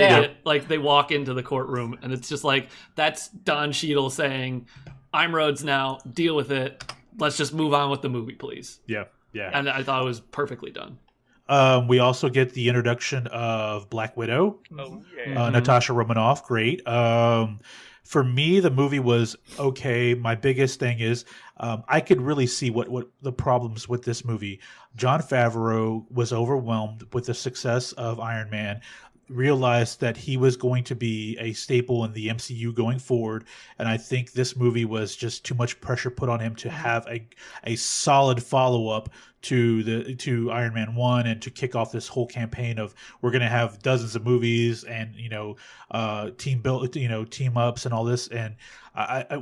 they walk into the courtroom, and it's just that's Don Cheadle saying, "I'm Rhodes now, deal with it. Let's just move on with the movie, please." Yeah. And I thought it was perfectly done. We also get the introduction of Black Widow. Oh, yeah. Natasha Romanoff, great. for me, the movie was okay. My biggest thing is I could really see what the problems with this movie. Jon Favreau was overwhelmed with the success of Iron Man, realized that he was going to be a staple in the MCU going forward, and I think this movie was just too much pressure put on him to have a solid follow up to Iron Man 1 and to kick off this whole campaign of we're going to have dozens of movies and team ups and all this. And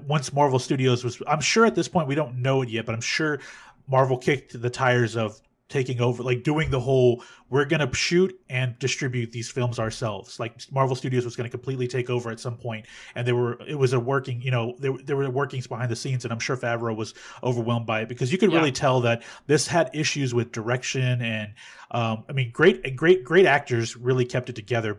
once Marvel Studios was, I'm sure at this point we don't know it yet, but I'm sure Marvel kicked the tires of taking over, like doing the whole we're going to shoot and distribute these films ourselves. Like Marvel Studios was going to completely take over at some point, and there were workings behind the scenes, and I'm sure Favreau was overwhelmed by it because you could really tell that this had issues with direction and great actors really kept it together,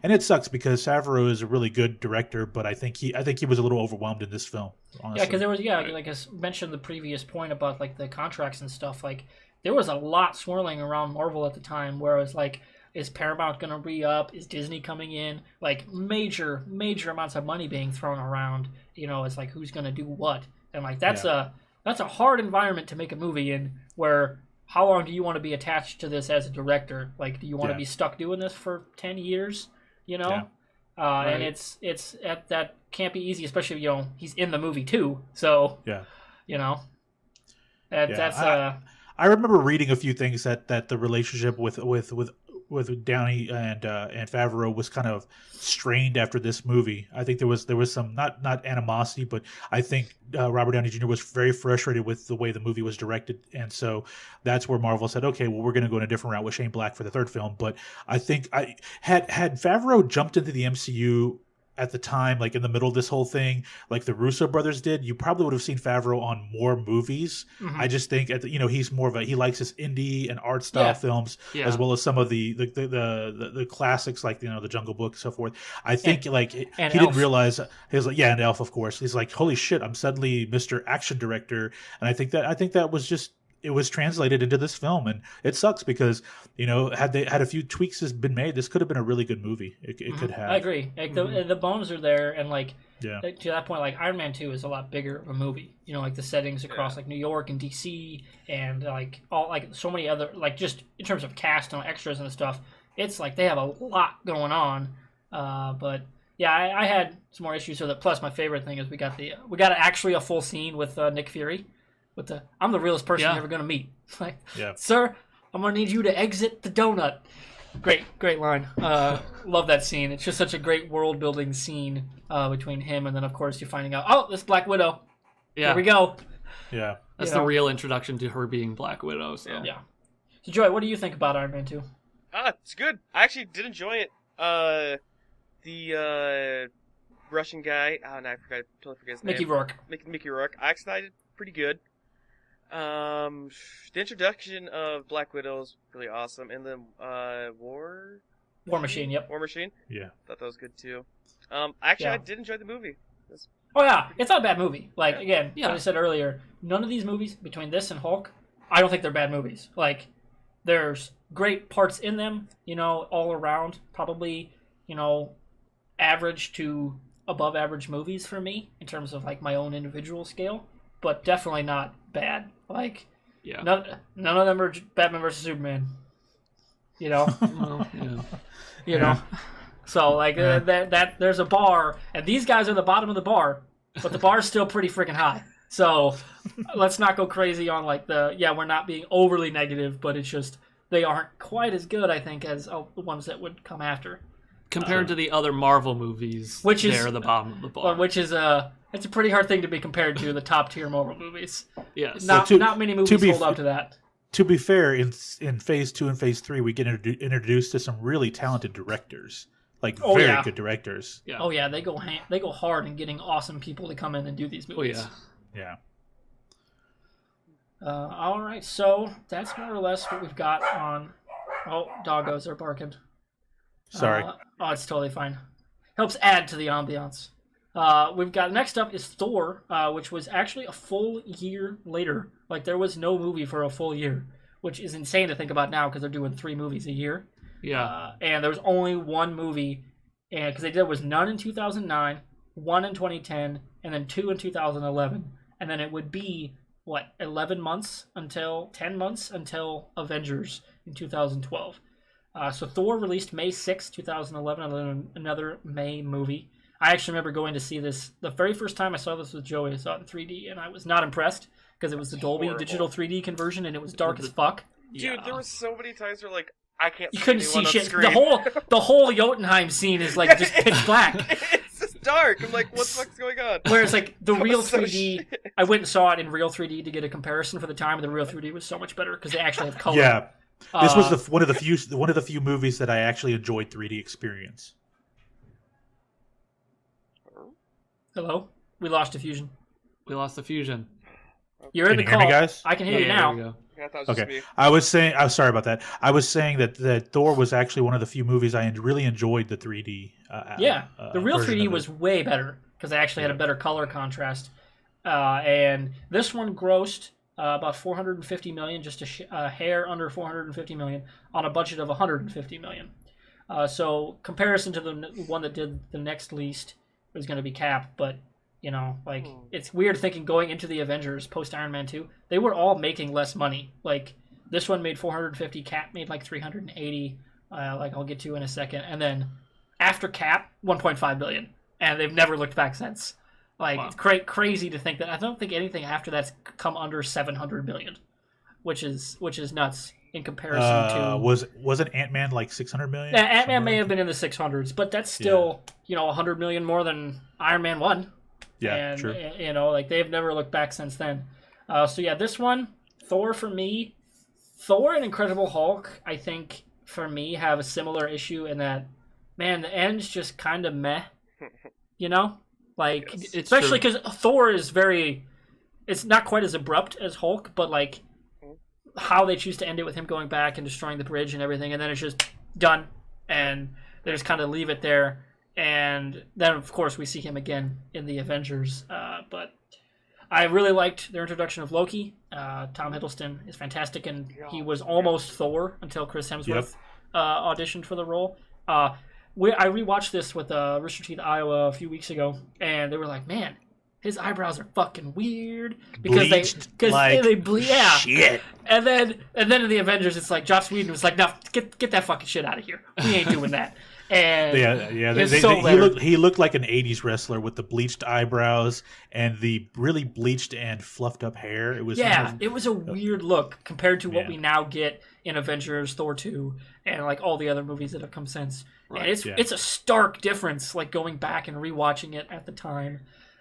and it sucks because Favreau is a really good director, but I think he was a little overwhelmed in this film. Honestly. Yeah, because there was like I mentioned the previous point about like the contracts and stuff, like there was a lot swirling around Marvel at the time where it was like, is Paramount going to re-up? Is Disney coming in? Like major amounts of money being thrown around. It's like who's going to do what? And like that's a hard environment to make a movie in where how long do you want to be attached to this as a director? Like do you want to be stuck doing this for 10 years? Right. And it's that can't be easy, especially he's in the movie too. So I remember reading a few things that the relationship with Downey and Favreau was kind of strained after this movie. I think there was some not animosity, but I think Robert Downey Jr. was very frustrated with the way the movie was directed, and so that's where Marvel said, okay, well, we're going to go in a different route with Shane Black for the third film. But I think had Favreau jumped into the MCU at the time, like in the middle of this whole thing, like the Russo brothers did, you probably would have seen Favreau on more movies. Mm-hmm. I just think he's more of he likes his indie and art style films as well as some of the classics like the Jungle Book and so forth. I think he didn't realize he was like and Elf, of course. He's like, holy shit, I'm suddenly Mr. Action Director, and I think that was just. It was translated into this film, and it sucks because had a few tweaks been made, this could have been a really good movie. It could have. I agree. Like the bones are there, and to that point, like Iron Man 2 is a lot bigger of a movie. Like the settings across like New York and DC, and like all like so many other just in terms of cast and extras and stuff. It's like they have a lot going on. But yeah, I had some more issues with it. Plus, my favorite thing is we got actually a full scene with Nick Fury. I'm the realest person you're ever going to meet. Like, sir, I'm going to need you to exit the donut. Great line. Love that scene. It's just such a great world building scene between him and then of course you're finding out, oh, this Black Widow. Yeah. Here we go. Yeah. That's the real introduction to her being Black Widow. So. Yeah. So Joy, what do you think about Iron Man 2? It's good. I actually did enjoy it. The Russian guy. Oh, no, I totally forget his name. Mickey Rourke. Mickey Rourke. I actually did pretty good. The introduction of Black Widow is really awesome, and then War Machine, yep. War Machine? Yeah. Thought that was good too. I did enjoy the movie. Oh yeah, it's not a bad movie. Like again, like I said earlier, none of these movies between this and Hulk, I don't think they're bad movies. Like there's great parts in them, all around, probably, average to above average movies for me in terms of like my own individual scale, but definitely not bad. Like, none of them are Batman versus Superman. Well, So like that there's a bar, and these guys are the bottom of the bar, but the bar is still pretty freaking high. So let's not go crazy on like we're not being overly negative, but it's just they aren't quite as good, I think, as the ones that would come after. Compared to the other Marvel movies, they're the bottom of the bar. Which is it's a pretty hard thing to be compared to the top tier Marvel movies. Yes. Not many movies hold up to that. To be fair, in Phase 2 and Phase 3, we get introduced to some really talented directors, like very good directors. Yeah. Oh yeah, they go hard in getting awesome people to come in and do these movies. Oh yeah. All right, so that's more or less what we've got on. Oh, doggos are barking. Sorry. It's totally fine. Helps add to the ambiance. We've got next up is Thor, which was actually a full year later. Like there was no movie for a full year, which is insane to think about now because they're doing 3 movies a year. Yeah. And there was only one movie, and because was none in 2009, 1 in 2010, and then 2 in 2011, and then it would be 10 months until Avengers in 2012. So Thor released May 6, 2011, and then another May movie. I actually remember going to see this the very first time I saw this with Joey. I saw it in 3D, and I was not impressed because it was the Dolby Digital 3D conversion, and it was dark as fuck. Dude, there were so many times where like I can't. You couldn't see shit. Screen. The whole Jotunheim scene is like just pitch black. It's just dark. I'm like, what the fuck's going on? Whereas like the real 3D, I went and saw it in real 3D to get a comparison for the time, and the real 3D was so much better because they actually have color. Yeah, this was one of the few movies that I actually enjoyed 3D experience. Hello, we lost diffusion. We lost the fusion. You're in the call, hear me, guys? I can hear you now. There we go. Yeah, I thought it was just me. I was saying, I'm sorry about that. I was saying that Thor was actually one of the few movies I really enjoyed the 3D. The real 3D was way better because they actually had a better color contrast. And this one grossed about 450 million, just a hair under 450 million on a budget of 150 million. So comparison to the one that did the next least was going to be Cap, but it's weird thinking going into the Avengers post Iron Man 2, they were all making less money. Like this one made 450, Cap made like 380, like I'll get to in a second, and then after Cap, 1.5 billion, and they've never looked back since. Like wow. It's crazy to think that. I don't think anything after that's come under 700 million, which is nuts in comparison to. Wasn't Ant-Man like 600 million? Yeah, Ant-Man may have been in the 600s, but that's still 100 million more than Iron Man 1. Yeah, and, true. Like they've never looked back since then. This one, Thor for me, Thor and Incredible Hulk, I think for me have a similar issue in that, man, the end's just kind of meh. Like yes, especially because Thor is it's not quite as abrupt as Hulk, but like how they choose to end it with him going back and destroying the bridge and everything, and then it's just done, and they just kind of leave it there. And then, of course, we see him again in the Avengers. But I really liked their introduction of Loki. Tom Hiddleston is fantastic, and he was almost Thor until Chris Hemsworth auditioned for the role. I rewatched this with Rooster Teeth Iowa a few weeks ago, and they were like, "Man, his eyebrows are fucking weird because they bleed." Yeah. Shit. And then in the Avengers, it's like Joss Whedon was like, "No, get that fucking shit out of here. We ain't doing that." And he looked like an 80s wrestler with the bleached eyebrows and the really bleached and fluffed up hair. It was a weird look compared to what we now get in Avengers, Thor 2, and like all the other movies that have come since. Right. And it's a stark difference, like going back and rewatching it at the time.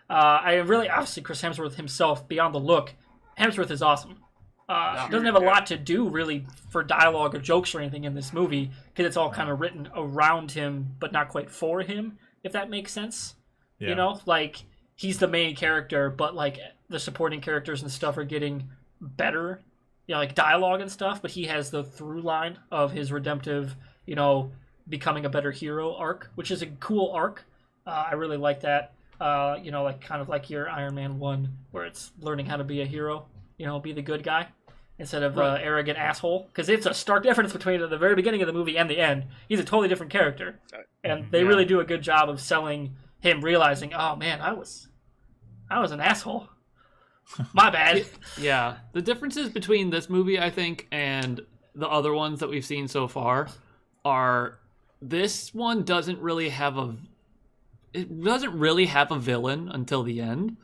Obviously Chris Hemsworth himself, beyond the look, Hemsworth is awesome. Doesn't have a lot to do really for dialogue or jokes or anything in this movie because it's all kind of written around him but not quite for him, if that makes sense. Like he's the main character, but like the supporting characters and stuff are getting better, like dialogue and stuff, but he has the through line of his redemptive, becoming a better hero arc, which is a cool arc. I really like that. Like kind of like your Iron Man 1 where it's learning how to be a hero, be the good guy instead of arrogant asshole, because it's a stark difference between the very beginning of the movie and the end. He's a totally different character, and they really do a good job of selling him realizing, oh man, I was an asshole. My bad. Yeah, the differences between this movie, I think, and the other ones that we've seen so far are this one doesn't really have a villain until the end.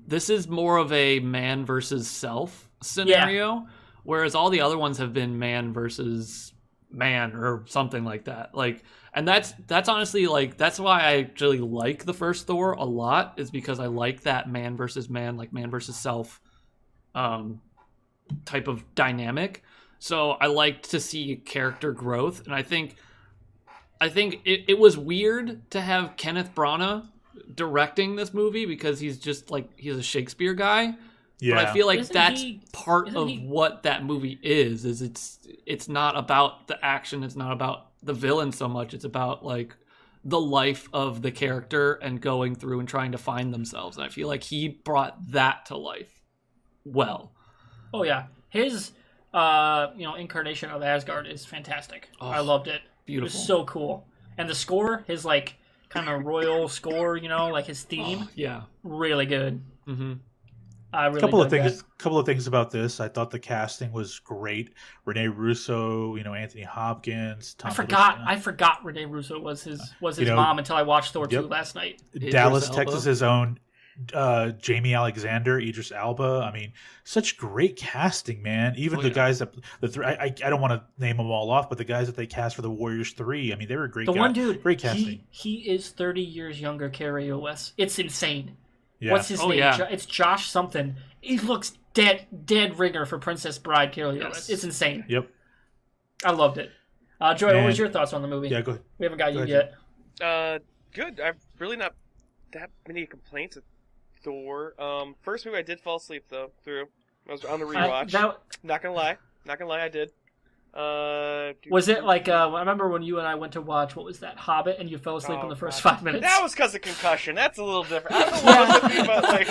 This is more of a man versus self scenario, whereas all the other ones have been man versus man or something like that. Like, and that's honestly like that's why I actually like the first Thor a lot, is because I like that man versus man, like man versus self, type of dynamic. So I liked to see character growth, and I think it was weird to have Kenneth Branagh directing this movie because he's a Shakespeare guy. Yeah. But I feel like that's part of what that movie is it's not about the action, it's not about the villain so much, it's about like the life of the character and going through and trying to find themselves. And I feel like he brought that to life well. Oh yeah. His incarnation of Asgard is fantastic. Oh, I loved it. Beautiful. It was so cool. And the score, his like kind of royal score, like his theme. Oh, yeah. Really good. Mm-hmm. I really couple of things about this. I thought the casting was great. Rene Russo, Anthony Hopkins. Tom I forgot Rene Russo was his mom until I watched Thor 2 last night. Dallas, Texas's own Jamie Alexander, Idris Elba. I mean, such great casting, man. Even the guys that I don't want to name them all off, but the guys that they cast for the Warriors 3. I mean, they were great. One dude, great casting. He is 30 years younger. KROS. It's insane. Yeah. What's his name? Yeah. It's Josh something. He looks dead ringer for Princess Bride. KROS. Yes. It's insane. Yep. I loved it. Joy, what was your thoughts on the movie? Yeah, go ahead. We haven't got you ahead, yet. Good. I've really not that many complaints with Thor. First movie I did fall asleep though through. I was on the rewatch. Not gonna lie, I did. Was it like I remember when you and I went to watch what was that Hobbit and you fell asleep in the first 5 minutes? That was because of concussion. That's a little different. I don't know what was with me about like.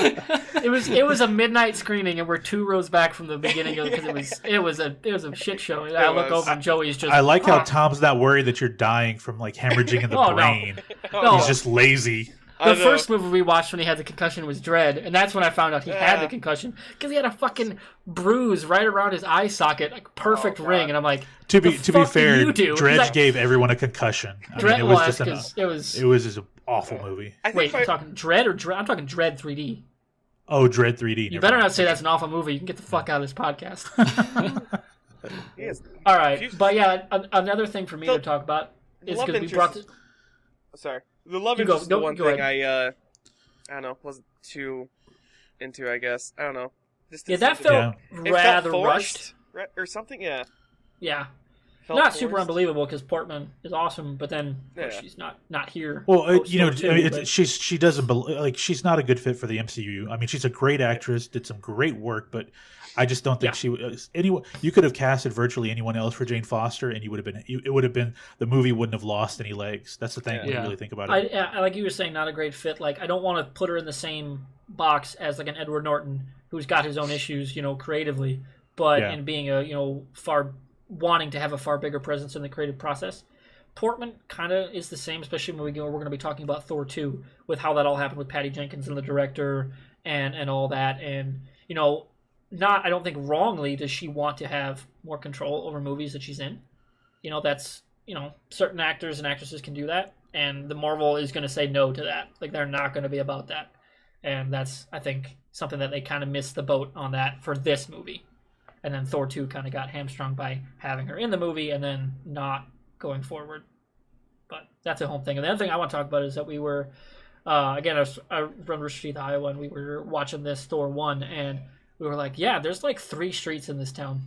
It was a midnight screening and we're 2 rows back from the beginning of it because it was a shit show. I look over and Joey's just. I like how Tom's not worried that you're dying from like hemorrhaging in the brain. No. He's just lazy. The first movie we watched when he had the concussion was Dread, and that's when I found out he had the concussion because he had a fucking bruise right around his eye socket, like perfect ring, and I'm like, to be fair, Dredge gave everyone a concussion. Dread, it was just an awful movie. Wait, you're talking Dread or Dread? I'm talking Dread 3D. Oh, Dread 3D. You better not say that's an awful movie. You can get the fuck out of this podcast. All right, but yeah, another thing for me to talk about is because we brought this. Sorry. The love interest is the one thing I don't know, wasn't too into, I guess. I don't know. That felt rather rushed. Or something, yeah. Yeah. Not super unbelievable because Portman is awesome, but then she's not here. Well, she doesn't like she's not a good fit for the MCU. I mean, she's a great actress, did some great work, but I just don't think she was anyone. You could have casted virtually anyone else for Jane Foster, and it would have been the movie wouldn't have lost any legs. That's the thing when you really think about it. I like you were saying, not a great fit. Like I don't want to put her in the same box as like an Edward Norton, who's got his own issues, creatively, but in being a wanting to have a far bigger presence in the creative process. Portman kind of is the same, especially when we're going to be talking about Thor 2, with how that all happened with Patty Jenkins and the director and all that. And, I don't think wrongly does she want to have more control over movies that she's in. That's, certain actors and actresses can do that. And the Marvel is going to say no to that. Like, they're not going to be about that. And that's, I think, something that they kind of missed the boat on that for this movie. And then Thor 2 kind of got hamstrung by having her in the movie and then not going forward. But that's a whole thing. And the other thing I want to talk about is that we were, again, I run Rooster Teeth, Iowa, and we were watching this Thor 1, and we were like, there's like 3 streets in this town.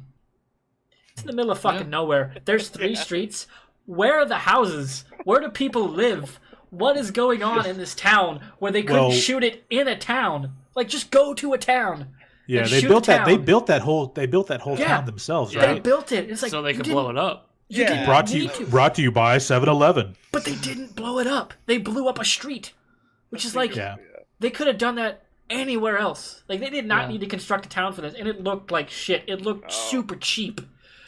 It's in the middle of fucking nowhere. There's 3 streets. Where are the houses? Where do people live? What is going on in this town where they couldn't shoot it in a town? Like, just go to a town. Yeah, they built that. They built that whole town themselves, right? They built it. It's like so they could blow it up. Brought to you by 7-Eleven. But they didn't blow it up. They blew up a street, which is like they could have done that anywhere else. Like they did not need to construct a town for this, and it looked like shit. It looked super cheap.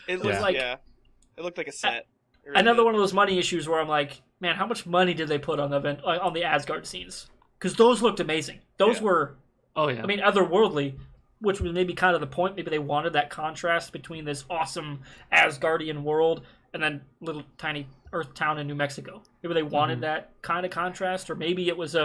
It was it looked like a set. Another one of those money issues where I'm like, man, how much money did they put on the Asgard scenes? Because those looked amazing. Those were, I mean, otherworldly. Which was maybe kind of the point. Maybe they wanted that contrast between this awesome Asgardian world and then little tiny Earth town in New Mexico. Maybe they wanted that kind of contrast, or maybe it was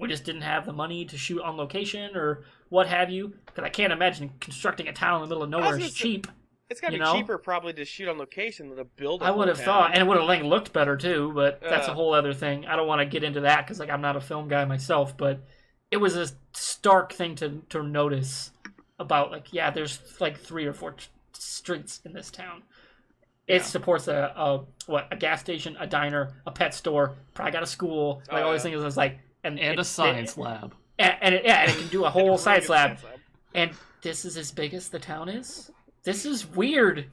we just didn't have the money to shoot on location, or what have you. Because I can't imagine constructing a town in the middle of nowhere is cheap. It's got to be cheaper probably to shoot on location than to build. I would have thought, and it would have looked better too. But that's a whole other thing. I don't want to get into that because I'm not a film guy myself. But it was a stark thing to notice. About there's 3 or 4 streets in this town. It supports a gas station, a diner, a pet store, probably got a school, all these things. It's and a science lab, and it can do a whole science lab. And this is as big as the town is. This is weird.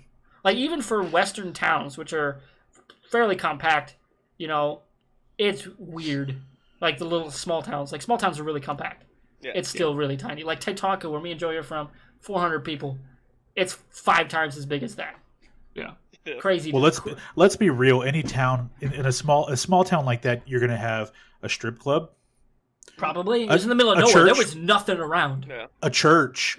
Like even for Western towns, which are fairly compact, it's weird. Like the little small towns, small towns are really compact. Yeah, it's still really tiny. Like Taitaka, where me and Joey are from, 400 people. It's 5 times as big as that. Yeah, crazy. Well, let's be real. Any town in a small town like that, you're going to have a strip club, Probably. It was in the middle of nowhere. There was nothing around. Yeah. a church,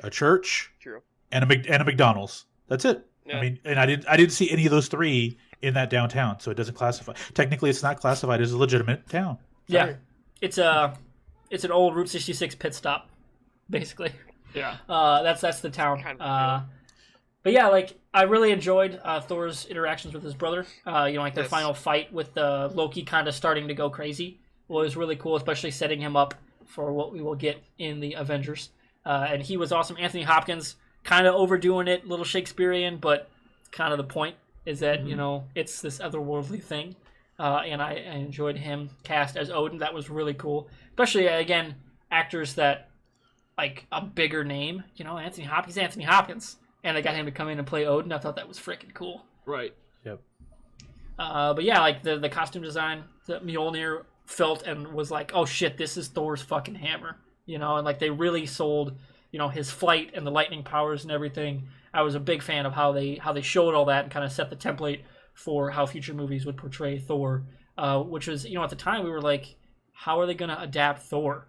True. and a McDonald's. That's it. Yeah. I mean, and I didn't see any of those three in that downtown, so it doesn't classify. Technically, it's not classified as a legitimate town. Sorry. Yeah, it's an old Route 66 pit stop, basically. Yeah. That's the town. Kind of But yeah, like I really enjoyed Thor's interactions with his brother. Like their Yes. final fight with Loki kind of starting to go crazy was really cool, especially setting him up for what we will get in the Avengers. And he was awesome. Anthony Hopkins kind of overdoing it, a little Shakespearean, but kind of the point is that it's this otherworldly thing. And I enjoyed him cast as Odin. That was really cool, especially again actors that like a bigger name. Anthony Hopkins. And they got him to come in and play Odin. I thought that was freaking cool. Right. Yep. But yeah, like the costume design, that Mjolnir felt and was like, oh shit, this is Thor's fucking hammer. And like they really sold, his flight and the lightning powers and everything. I was a big fan of how they showed all that and kind of set the template for how future movies would portray Thor. Which was, at the time we were like, how are they going to adapt Thor?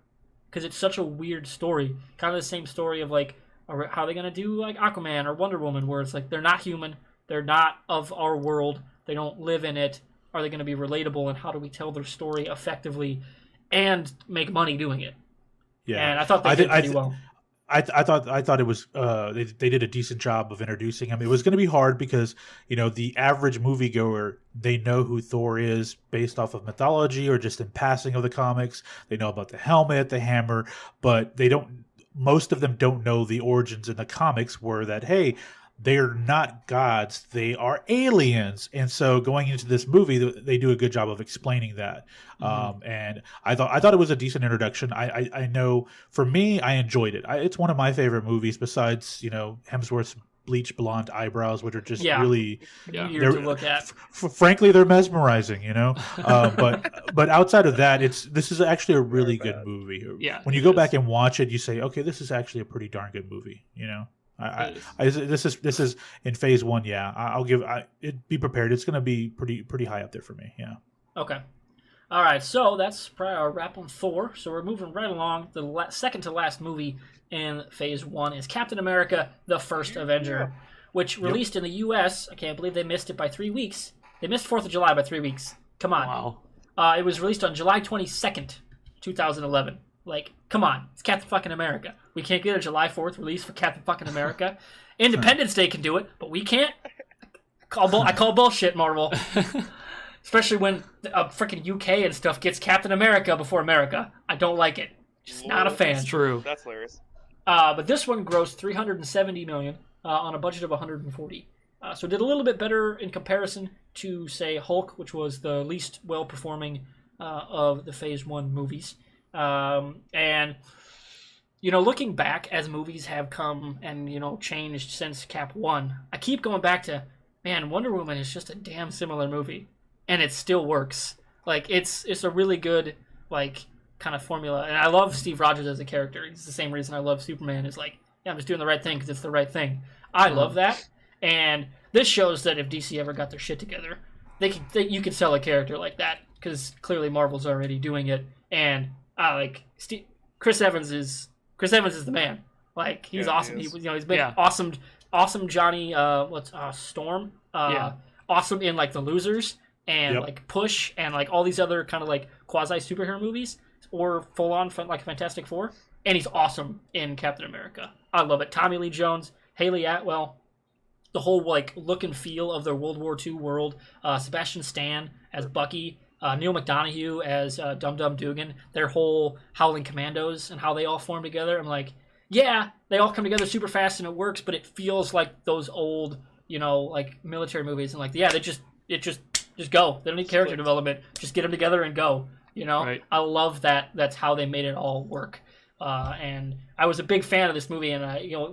Because it's such a weird story. Kind of the same story of like, how are they going to do like Aquaman or Wonder Woman, where it's like they're not human, they're not of our world, they don't live in it. Are they going to be relatable, and how do we tell their story effectively and make money doing it? Yeah, and I thought they did pretty well. I thought it was they did a decent job of introducing him. It was going to be hard because the average moviegoer, they know who Thor is based off of mythology or just in passing of the comics. They know about the helmet, the hammer, but they don't. Most of them don't know the origins in the comics were that, hey, they're not gods, they are aliens. And so going into this movie, they do a good job of explaining that. And I thought it was a decent introduction. I know for me, I enjoyed it. It's one of my favorite movies besides, Hemsworth's bleach blonde eyebrows, which are just really weird to look at. Frankly, they're mesmerizing, but outside of that, this is actually a really good movie. Yeah, when you go back and watch it, you say, okay, this is actually a pretty darn good movie. This is in phase one. Yeah, I'll give. Be prepared. It's going to be pretty high up there for me. Yeah. Okay. All right. So that's probably our wrap on Thor. So we're moving right along. The second to last movie in phase one is Captain America: The First Avenger, which released in the U.S. I can't believe they missed it by 3 weeks. They missed 4th of July by 3 weeks. Come on. Wow. It was released on July 22nd, 2011. Like, come on, it's Captain fucking America. We can't get a July 4th release for Captain fucking America. Independence Day can do it, but we can't. I call bullshit, Marvel. Especially when freaking UK and stuff gets Captain America before America. I don't like it. Just not a fan. That's true. That's hilarious. But this one grossed $370 million on a budget of $140. So it did a little bit better in comparison to, say, Hulk, which was the least well-performing of the Phase 1 movies. And looking back as movies have come and changed since Cap 1, I keep going back to, man, Wonder Woman is just a damn similar movie, and it still works. Like it's a really good kind of formula, and I love Steve Rogers as a character. It's the same reason I love Superman. Is like, yeah, I'm just doing the right thing because it's the right thing. I love that, and this shows that if DC ever got their shit together, you could sell a character like that because clearly Marvel's already doing it, and Chris Evans is the man. Like he's awesome. He's been awesome Johnny. Storm. Awesome in like The Losers and like Push and like all these other kind of like quasi superhero movies or full on like Fantastic Four. And he's awesome in Captain America. I love it. Tommy Lee Jones, Haley Atwell, the whole like look and feel of their World War II world. Sebastian Stan as Bucky. Neil McDonough as Dum Dum Dugan, their whole Howling Commandos and how they all form together. I'm like, yeah, they all come together super fast and it works, but it feels like those old, like military movies and like, yeah, they just go. They don't need character development. Just get them together and go. Right. I love that. That's how they made it all work. And I was a big fan of this movie, and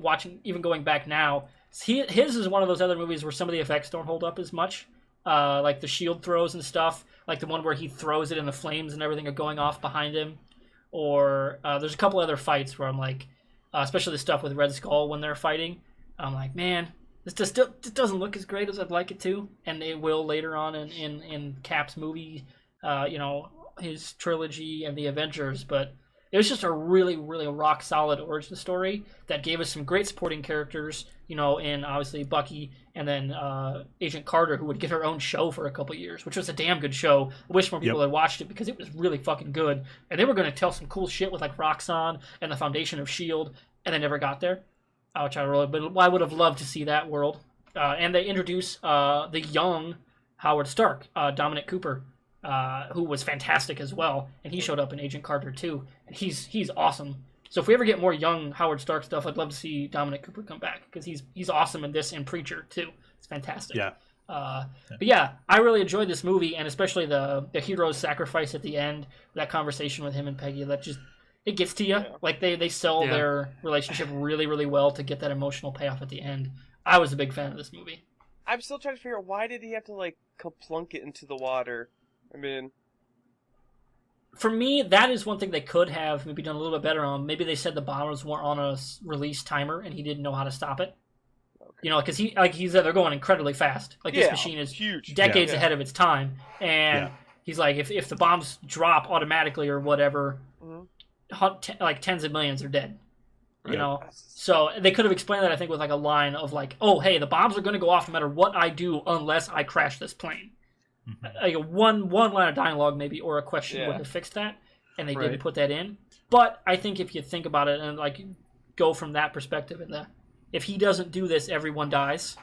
watching, even going back now, his is one of those other movies where some of the effects don't hold up as much. Like the shield throws and stuff, like the one where he throws it and the flames and everything are going off behind him. Or there's a couple other fights where I'm like, especially the stuff with Red Skull when they're fighting, I'm like, man, this just doesn't look as great as I'd like it to. And it will later on in Cap's movie, his trilogy and the Avengers, but it was just a really, really rock solid origin story that gave us some great supporting characters, in obviously Bucky and then Agent Carter, who would get her own show for a couple years, which was a damn good show. I wish more people had watched it because it was really fucking good. And they were going to tell some cool shit with like Roxxon and the Foundation of S.H.I.E.L.D., and they never got there, which I would have loved to see that world. And they introduce the young Howard Stark, Dominic Cooper, who was fantastic as well, and he showed up in Agent Carter too. And he's awesome. So if we ever get more young Howard Stark stuff, I'd love to see Dominic Cooper come back because he's awesome in this and Preacher too. It's fantastic. Yeah. But yeah, I really enjoyed this movie, and especially the hero's sacrifice at the end. That conversation with him and Peggy, it gets to you. Yeah. Like they sell their relationship really, really well to get that emotional payoff at the end. I was a big fan of this movie. I'm still trying to figure out why did he have to like kaplunk it into the water. I mean, for me, that is one thing they could have maybe done a little bit better on. Maybe they said the bombers weren't on a release timer and he didn't know how to stop it. Okay. Because he said they're going incredibly fast. Like this machine is huge, decades ahead of its time, and he's like, if the bombs drop automatically or whatever, like tens of millions are dead. You know, so they could have explained that I think with like a line of like, oh hey, the bombs are going to go off no matter what I do unless I crash this plane. Like one line of dialogue maybe or a question would have fixed that, and they didn't put that in. But I think if you think about it and like go from that perspective, and if he doesn't do this, everyone dies,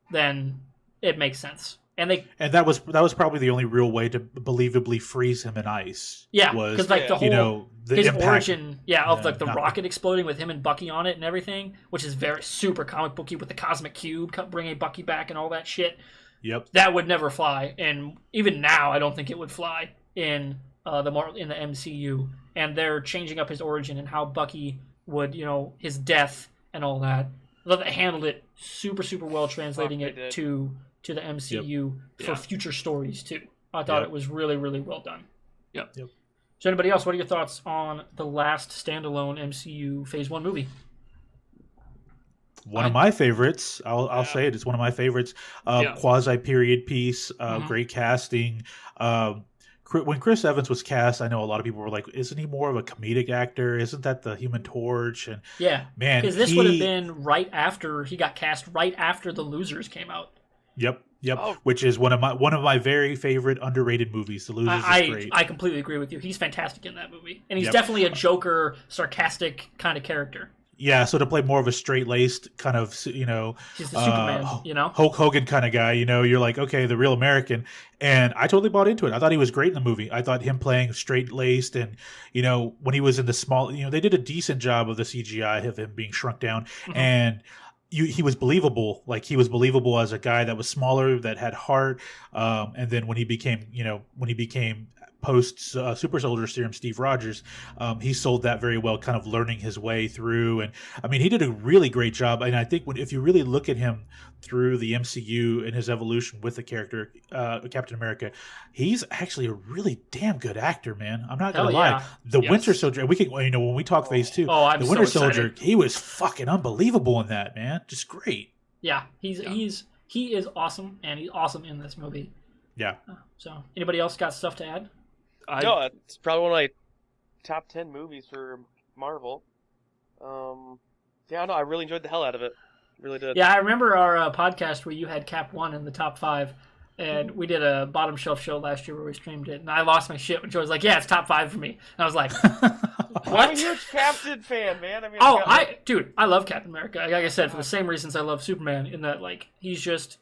then it makes sense. And that was probably the only real way to believably freeze him in ice. Yeah, because like the whole the his impact, origin, of like the rocket exploding with him and Bucky on it and everything, which is very super comic booky with the cosmic cube bringing Bucky back and all that shit. Yep, that would never fly, and even now, I don't think it would fly in the MCU. And they're changing up his origin and how Bucky would, his death and all that. I thought they handled it super, super well, translating it to the MCU for future stories too. I thought it was really, really well done. Yep. So, anybody else? What are your thoughts on the last standalone MCU Phase 1 movie? One of my favorites. I'll say it. It's one of my favorites. Quasi-period piece. Great casting. When Chris Evans was cast, I know a lot of people were like, "Isn't he more of a comedic actor? Isn't that the Human Torch?" And man, because this would have been right after he got cast, right after The Losers came out. Yep. Which is one of my very favorite underrated movies. The Losers is great. I completely agree with you. He's fantastic in that movie, and he's definitely a Joker, sarcastic kind of character. Yeah, so to play more of a straight-laced kind of, he's the Superman, Hulk Hogan kind of guy, you're like, okay, the real American, and I totally bought into it. I thought he was great in the movie. I thought him playing straight-laced, and when he was in the small, they did a decent job of the CGI of him being shrunk down, and he was believable. Like he was believable as a guy that was smaller, that had heart, and then when he became post Super Soldier Serum Steve Rogers, he sold that very well, kind of learning his way through. And I mean, he did a really great job. And I think if you really look at him through the MCU and his evolution with the character Captain America, he's actually a really damn good actor, man. I'm not gonna lie. The Winter Soldier, we can, when we talk Phase 2, the Winter Soldier, he was fucking unbelievable in that, man. Just great. Yeah, he is awesome, and he's awesome in this movie. Yeah. So, anybody else got stuff to add? No, it's probably one of my top 10 movies for Marvel. I really enjoyed the hell out of it. Really did. Yeah, I remember our podcast where you had Cap 1 in the top 5, and we did a bottom shelf show last year where we streamed it, and I lost my shit when Joe was like, yeah, it's top 5 for me. And I was like, what? I'm a huge Captain fan, man. I mean, I love Captain America. Like I said, for the same reasons I love Superman, in that, like, he's just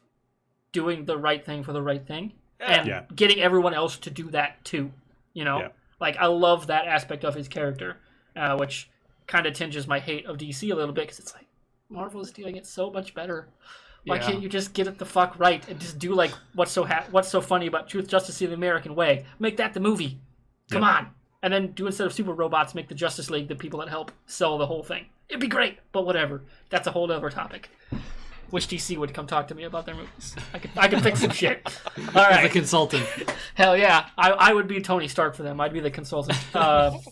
doing the right thing for the right thing, and getting everyone else to do that too. Like I love that aspect of his character, which kind of tinges my hate of DC a little bit because it's like Marvel's doing it so much better. Why can't you just get it the fuck right and just do like what's so funny about Truth, Justice, and the American Way? Make that the movie. Come on, and then do instead of super robots, make the Justice League the people that help sell the whole thing. It'd be great, but whatever. That's a whole other topic. Wish DC would come talk to me about their movies. I could fix some shit. All right. As a consultant. Hell yeah. I would be Tony Stark for them. I'd be the consultant. But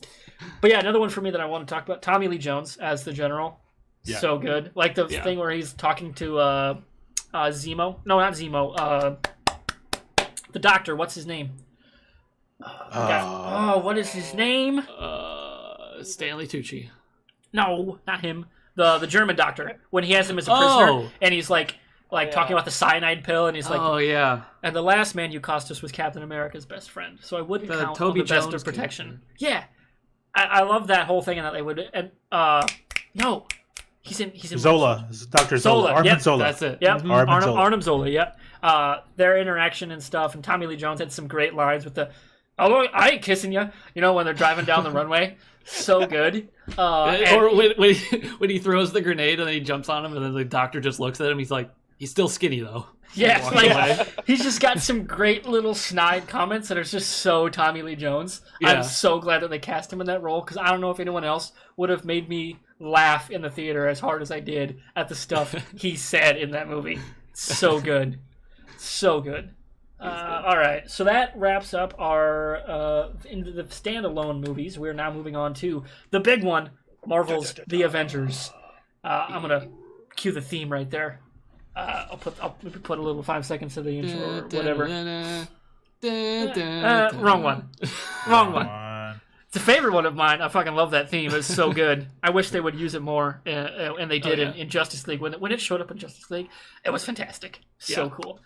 yeah, another one for me that I want to talk about, Tommy Lee Jones as the General. Yeah. So good. Like the thing where he's talking to Zemo. No, not Zemo. The doctor. What's his name? What is his name? Stanley Tucci. No, not him. The German doctor. When he has him as a prisoner, and he's like talking about the cyanide pill, and he's like, oh yeah. And the last man you cost us was Captain America's best friend, so I wouldn't count Toby on the best of protection. Character. Yeah, I love that whole thing, and that they would. And no, he's in Zola, Dr. Zola, Arnim Zola. That's it. Yep, Arnim Zola. Yep. Their interaction and stuff, and Tommy Lee Jones had some great lines with the, "Oh, I ain't kissing you," when they're driving down the runway. So good. Or when he throws the grenade and then he jumps on him, and then the doctor just looks at him. He's like, he's still skinny though. Yeah, he's just got some great little snide comments that are just so Tommy Lee Jones. Yeah. I'm so glad that they cast him in that role, because I don't know if anyone else would have made me laugh in the theater as hard as I did at the stuff he said in that movie. So good. So good. All right, so that wraps up our into the standalone movies. We're now moving on to the big one, Marvel's The Avengers. I'm gonna cue the theme right there. I'll put a little 5 seconds of the intro or whatever. Wrong one. Wrong one. It's a favorite one of mine. I fucking love that theme. It's so good. I wish they would use it more, and they did in Justice League. When it showed up in Justice League, it was fantastic. So cool.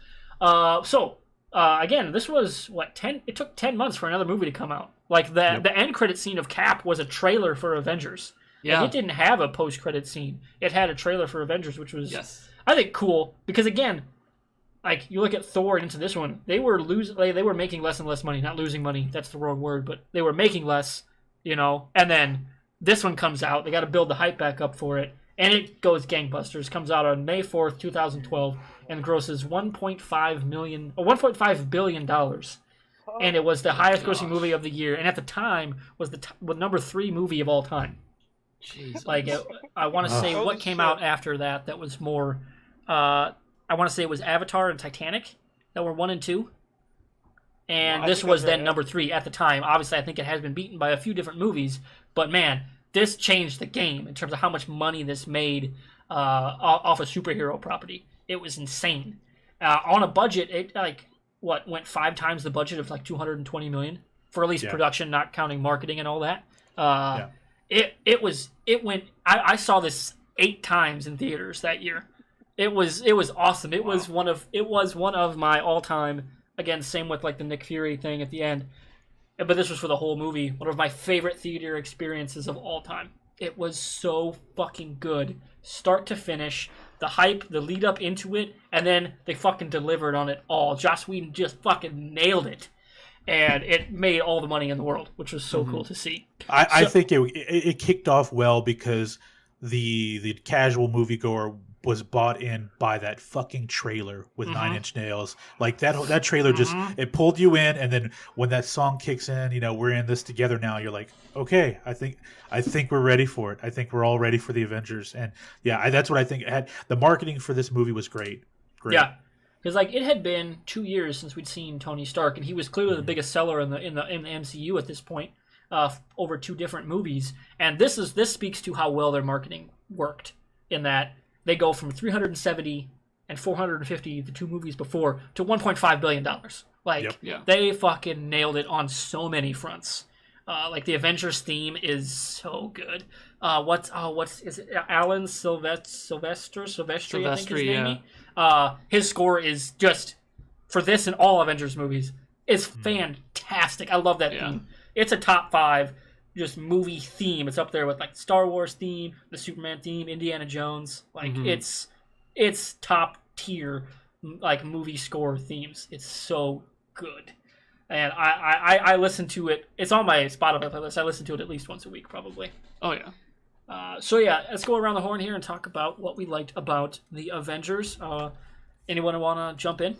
Again, this was, 10? It took 10 months for another movie to come out. Like, the end credit scene of Cap was a trailer for Avengers. Yeah. Like, it didn't have a post-credit scene. It had a trailer for Avengers, which was... Yes. I think cool, because again, like you look at Thor and into this one, they were making less and less money, not losing money. That's the wrong word, but they were making less, and then this one comes out. They got to build the hype back up for it, and it goes gangbusters. Comes out on May 4th, 2012, and grosses $1.5 billion, and it was the highest grossing movie of the year, and at the time was the number 3 movie of all time. Jesus. Like I want to say what came out after that. That was more. I want to say it was Avatar and Titanic that were 1 and 2, and this was then number 3 at the time. Obviously, I think it has been beaten by a few different movies, but man, this changed the game in terms of how much money this made off a superhero property. It was insane. On a budget, it went 5 times the budget of like $220 million for at least production, not counting marketing and all that. It went. I saw this 8 times in theaters that year. It was awesome. It was one of my all-time. Again, same with like the Nick Fury thing at the end, but this was for the whole movie. One of my favorite theater experiences of all time. It was so fucking good, start to finish. The hype, the lead up into it, and then they fucking delivered on it all. Joss Whedon just fucking nailed it. And it made all the money in the world, which was so cool to see. I think it kicked off well because the casual moviegoer was bought in by that fucking trailer with 9 Inch Nails. Like that trailer just it pulled you in, and then when that song kicks in, we're in this together now. You're like, okay, I think we're ready for it. I think we're all ready for the Avengers, and that's what I think. It had the marketing for this movie was great. Yeah. Because it had been 2 years since we'd seen Tony Stark, and he was clearly the biggest seller in the MCU at this point, over 2 different movies. And this speaks to how well their marketing worked, in that they go from 370 and 450, the 2 movies before, to $1.5 billion. They fucking nailed it on so many fronts. The Avengers theme is so good. Is it Alan Silvestri, I think his name. His score is just, for this and all Avengers movies, is fantastic. I love that theme. It's a top 5 just movie theme. It's up there with like Star Wars theme, the Superman theme, Indiana Jones. It's top tier movie score themes. It's so good. And I listen to it. It's on my Spotify playlist. I listen to it at least once a week, probably. Oh, yeah. Let's go around the horn here and talk about what we liked about the Avengers. Anyone want to jump in?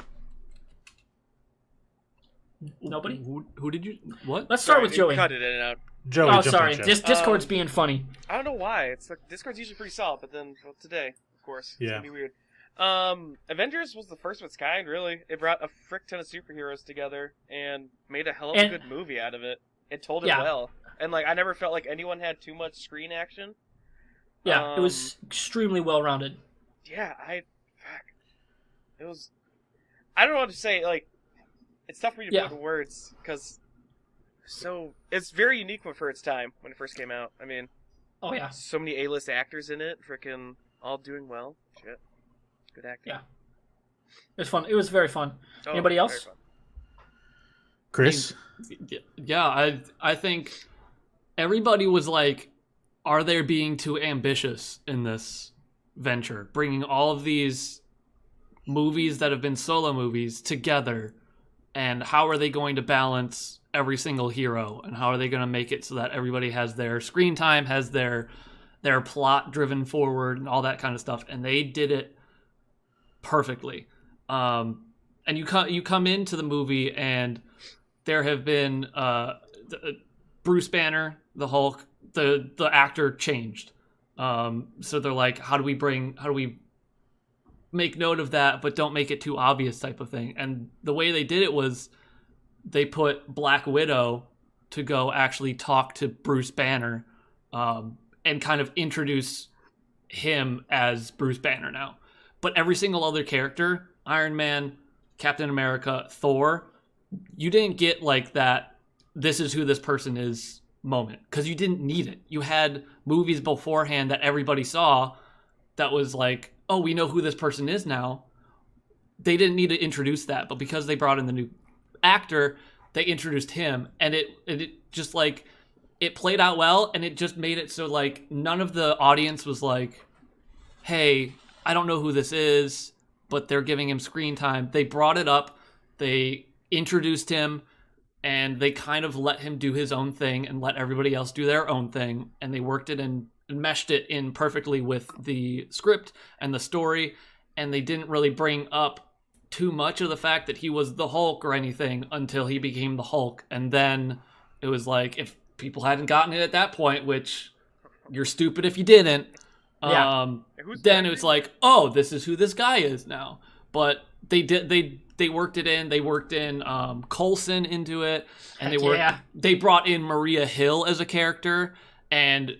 Nobody? Who did you... What? Let's start with Joey. Cut it in and out. Joey, oh, sorry. Discord's being funny. I don't know why. It's like Discord's usually pretty solid, but then today, of course, it's gonna be weird. Avengers was the first of its kind, really. It brought a frick ton of superheroes together and made a hell of a good movie out of it. It told it well. And I never felt like anyone had too much screen action. Yeah, it was extremely well rounded. Yeah, it was. I don't know what to say. It's tough for me to put into words because So it's very unique for its time when it first came out. I mean, Oh yeah, so many A-list actors in it, freaking all doing well. Shit, good acting. yeah. It was fun. It was very fun. Oh, Anybody very else? fun. Chris? Yeah, I think everybody was like, are they being too ambitious in this venture? Bringing all of these movies that have been solo movies together, and how are they going to balance every single hero, and how are they going to make it so that everybody has their screen time, has their plot driven forward, and all that kind of stuff, and they did it perfectly. And you come into the movie, and there have been Bruce Banner, the Hulk, the actor changed. So they're like, how do we make note of that, but don't make it too obvious type of thing. And the way they did it was they put Black Widow to go actually talk to Bruce Banner, and kind of introduce him as Bruce Banner now. But every single other character, Iron Man, Captain America, Thor, you didn't get like that, this is who this person is moment, because you didn't need it. You had movies beforehand that everybody saw that was like, oh, we know who this person is now. They didn't need to introduce that, but because they brought in the new actor, they introduced him, and it just like, it played out well, and it just made it so like none of the audience was like, hey, I don't know who this is, but they're giving him screen time. They brought it up, they introduced him, and they kind of let him do his own thing and let everybody else do their own thing, and they worked it and meshed it in perfectly with the script and the story, and they didn't really bring up too much of the fact that he was the Hulk or anything until he became the Hulk. And then it was like, if people hadn't gotten it at that point, which you're stupid if you didn't, then it was like, oh, this is who this guy is now. But they worked it in. They worked in Coulson into it, and they brought in Maria Hill as a character, and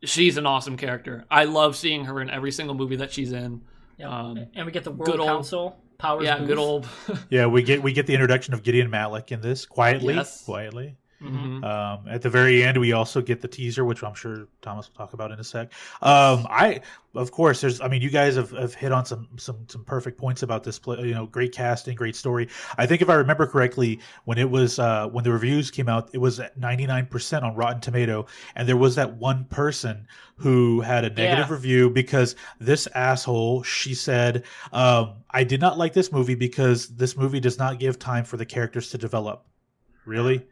she's an awesome character. I love seeing her in every single movie that she's in. And we get the World Council powers. Yeah, booth. good old. Yeah, we get the introduction of Gideon Malik in this quietly. Mm-hmm. At the very end, we also get the teaser, which I'm sure Thomas will talk about in a sec. Of course, you guys have hit on some perfect points about this play. Great casting, great story. I think if I remember correctly, when it was when the reviews came out, it was at 99% on Rotten Tomato, and there was that one person who had a negative review because this asshole, she said, I did not like this movie because this movie does not give time for the characters to develop. Really?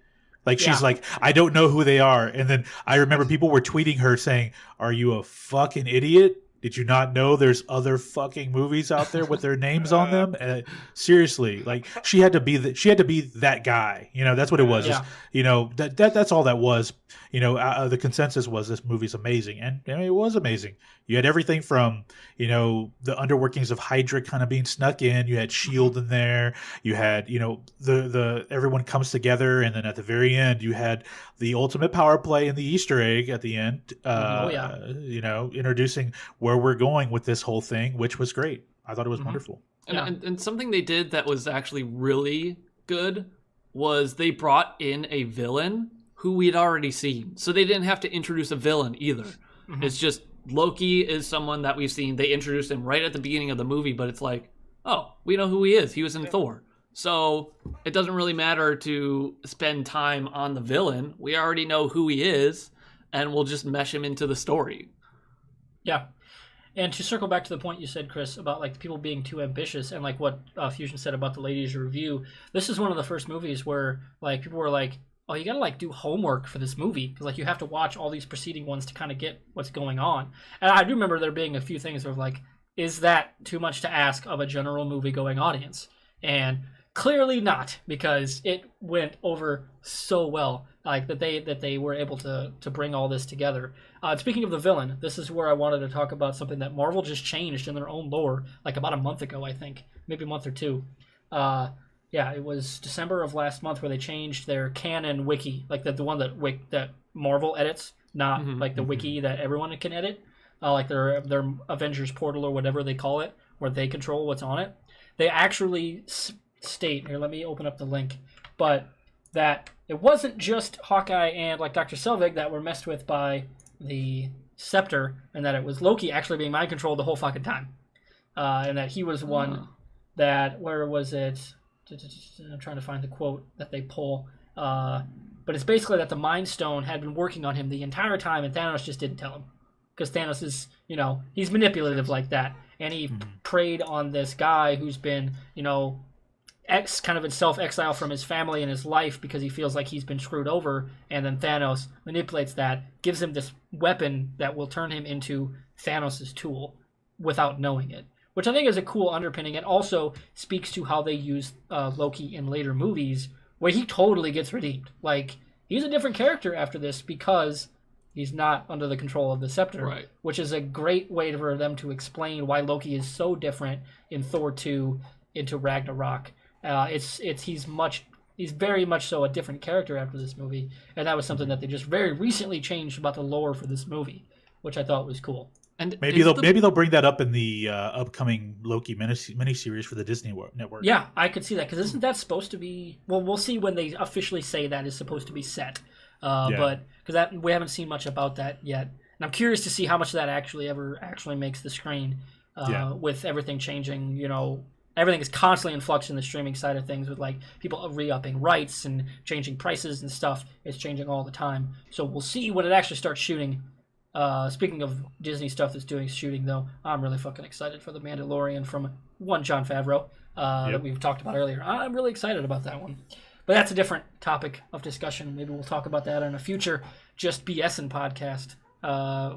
Like, she's like, I don't know who they are. And then I remember people were tweeting her saying, are you a fucking idiot? Did you not know there's other fucking movies out there with their names on them? Seriously, like, she had to be that guy. That's what it was. Yeah. That's all that was. The consensus was this movie's amazing, and it was amazing. You had everything from the underworkings of Hydra kind of being snuck in. You had Shield in there. You had the everyone comes together, and then at the very end you had the ultimate power play and the Easter egg at the end. Introducing where we're going with this whole thing, which was great. I thought it was wonderful. And something they did that was actually really good was they brought in a villain who we'd already seen. So they didn't have to introduce a villain either. Mm-hmm. It's just Loki is someone that we've seen. They introduced him right at the beginning of the movie, but it's like, oh, we know who he is. He was in Thor. So it doesn't really matter to spend time on the villain. We already know who he is, and we'll just mesh him into the story. Yeah. And to circle back to the point you said, Chris, about like people being too ambitious, and like what Fusion said about the ladies' review, this is one of the first movies where like people were like, oh, you gotta like do homework for this movie, because like you have to watch all these preceding ones to kind of get what's going on. And I do remember there being a few things where like, is that too much to ask of a general movie-going audience? And clearly not, because it went over so well, like that they were able to bring all this together. Speaking of the villain, this is where I wanted to talk about something that Marvel just changed in their own lore, like about a month ago, I think, maybe a month or two. It was December of last month where they changed their canon wiki, like the one that Marvel edits, not like the wiki that everyone can edit, like their Avengers portal or whatever they call it, where they control what's on it. They actually state, here, let me open up the link, but that it wasn't just Hawkeye and like Dr. Selvig that were messed with by the scepter, and that it was Loki actually being mind controlled the whole fucking time, and that he was one that, where was it? I'm trying to find the quote that they pull, but it's basically that the Mind Stone had been working on him the entire time, and Thanos just didn't tell him, because Thanos is, he's manipulative like that, and he preyed on this guy who's been, kind of in self-exile from his family and his life because he feels like he's been screwed over, and then Thanos manipulates that, gives him this weapon that will turn him into Thanos' tool without knowing it, which I think is a cool underpinning. It also speaks to how they use Loki in later movies, where he totally gets redeemed. Like, he's a different character after this because he's not under the control of the scepter, right, which is a great way for them to explain why Loki is so different in Thor 2 into Ragnarok. He's very much so a different character after this movie, and that was something that they just very recently changed about the lore for this movie, which I thought was cool. And maybe they'll bring that up in the upcoming Loki miniseries for the Disney Network. Yeah, I could see that, because isn't that supposed to be? Well, we'll see when they officially say that is supposed to be set. But because we haven't seen much about that yet, and I'm curious to see how much that actually makes the screen. With everything changing, everything is constantly in flux in the streaming side of things, with like people re-upping rights and changing prices and stuff. It's changing all the time. So we'll see when it actually starts shooting. Speaking of Disney stuff that's doing shooting, though, I'm really fucking excited for The Mandalorian from Jon Favreau that we've talked about earlier. I'm really excited about that one. But that's a different topic of discussion. Maybe we'll talk about that in a future Just BSing podcast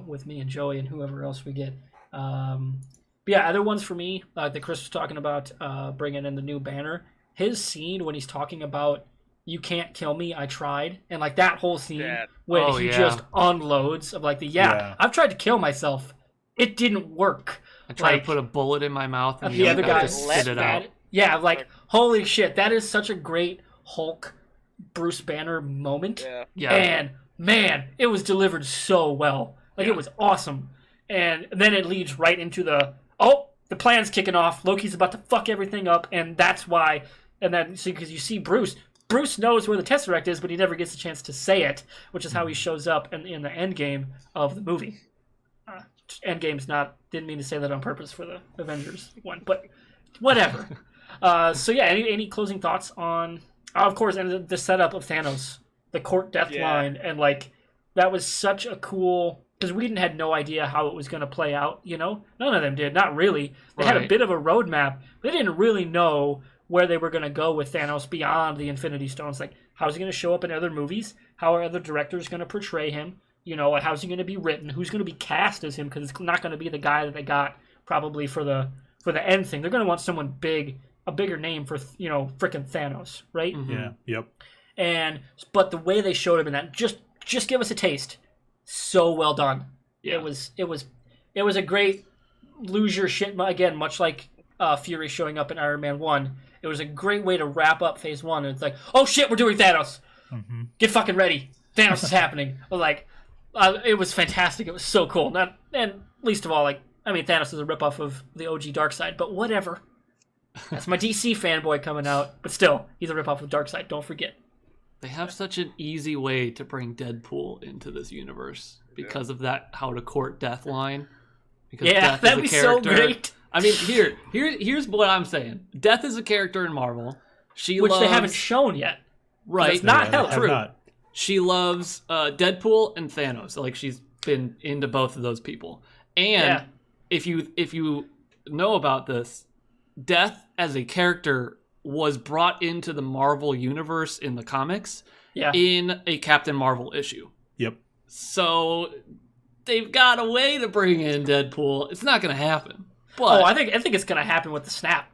with me and Joey and whoever else we get. But yeah, other ones for me, that Chris was talking about, bringing in the new Banner. His scene when he's talking about, "You can't kill me, I tried," and like that whole scene when he just unloads of like I've tried to kill myself, it didn't work. I tried to put a bullet in my mouth and the other guy spit it out. Yeah, like holy shit, that is such a great Hulk Bruce Banner moment. Yeah. And man, it was delivered so well. Like it was awesome. And then it leads right into the plan's kicking off. Loki's about to fuck everything up, and that's why. And then because you see Bruce knows where the Tesseract is, but he never gets a chance to say it, which is how he shows up in the Endgame of the movie. Endgame's didn't mean to say that on purpose for the Avengers one, but whatever. So yeah, any closing thoughts on, of course, and the setup of Thanos, the court death line, and like that was such a cool, because Whedon had no idea how it was going to play out, none of them did, not really. They had a bit of a roadmap, but they didn't really know where they were going to go with Thanos beyond the Infinity Stones. Like, how's he going to show up in other movies? How are other directors going to portray him? How's he going to be written? Who's going to be cast as him? Because it's not going to be the guy that they got probably for the end thing. They're going to want someone big, a bigger name for, frickin' Thanos, right? Mm-hmm. Yeah, yep. But the way they showed him in that, just give us a taste. So well done. Yeah. It was a great lose your shit, again, much like Fury showing up in Iron Man 1. It was a great way to wrap up Phase 1. And it's like, oh shit, we're doing Thanos. Mm-hmm. Get fucking ready. Thanos is happening. It was fantastic. It was so cool. And least of all, Thanos is a ripoff of the OG Darkseid, but whatever. That's my DC fanboy coming out. But still, he's a ripoff of Darkseid. Don't forget. They have such an easy way to bring Deadpool into this universe because of that how to court death line. Because Death that'd is be a character. So great. I mean, here's what I'm saying. Death is a character in Marvel. Which they haven't shown yet. Right. It's not true. Not. She loves Deadpool and Thanos. Like, she's been into both of those people. And if you know about this, Death as a character was brought into the Marvel universe in the comics in a Captain Marvel issue. Yep. So they've got a way to bring in Deadpool. It's not going to happen. But I think it's going to happen with the snap.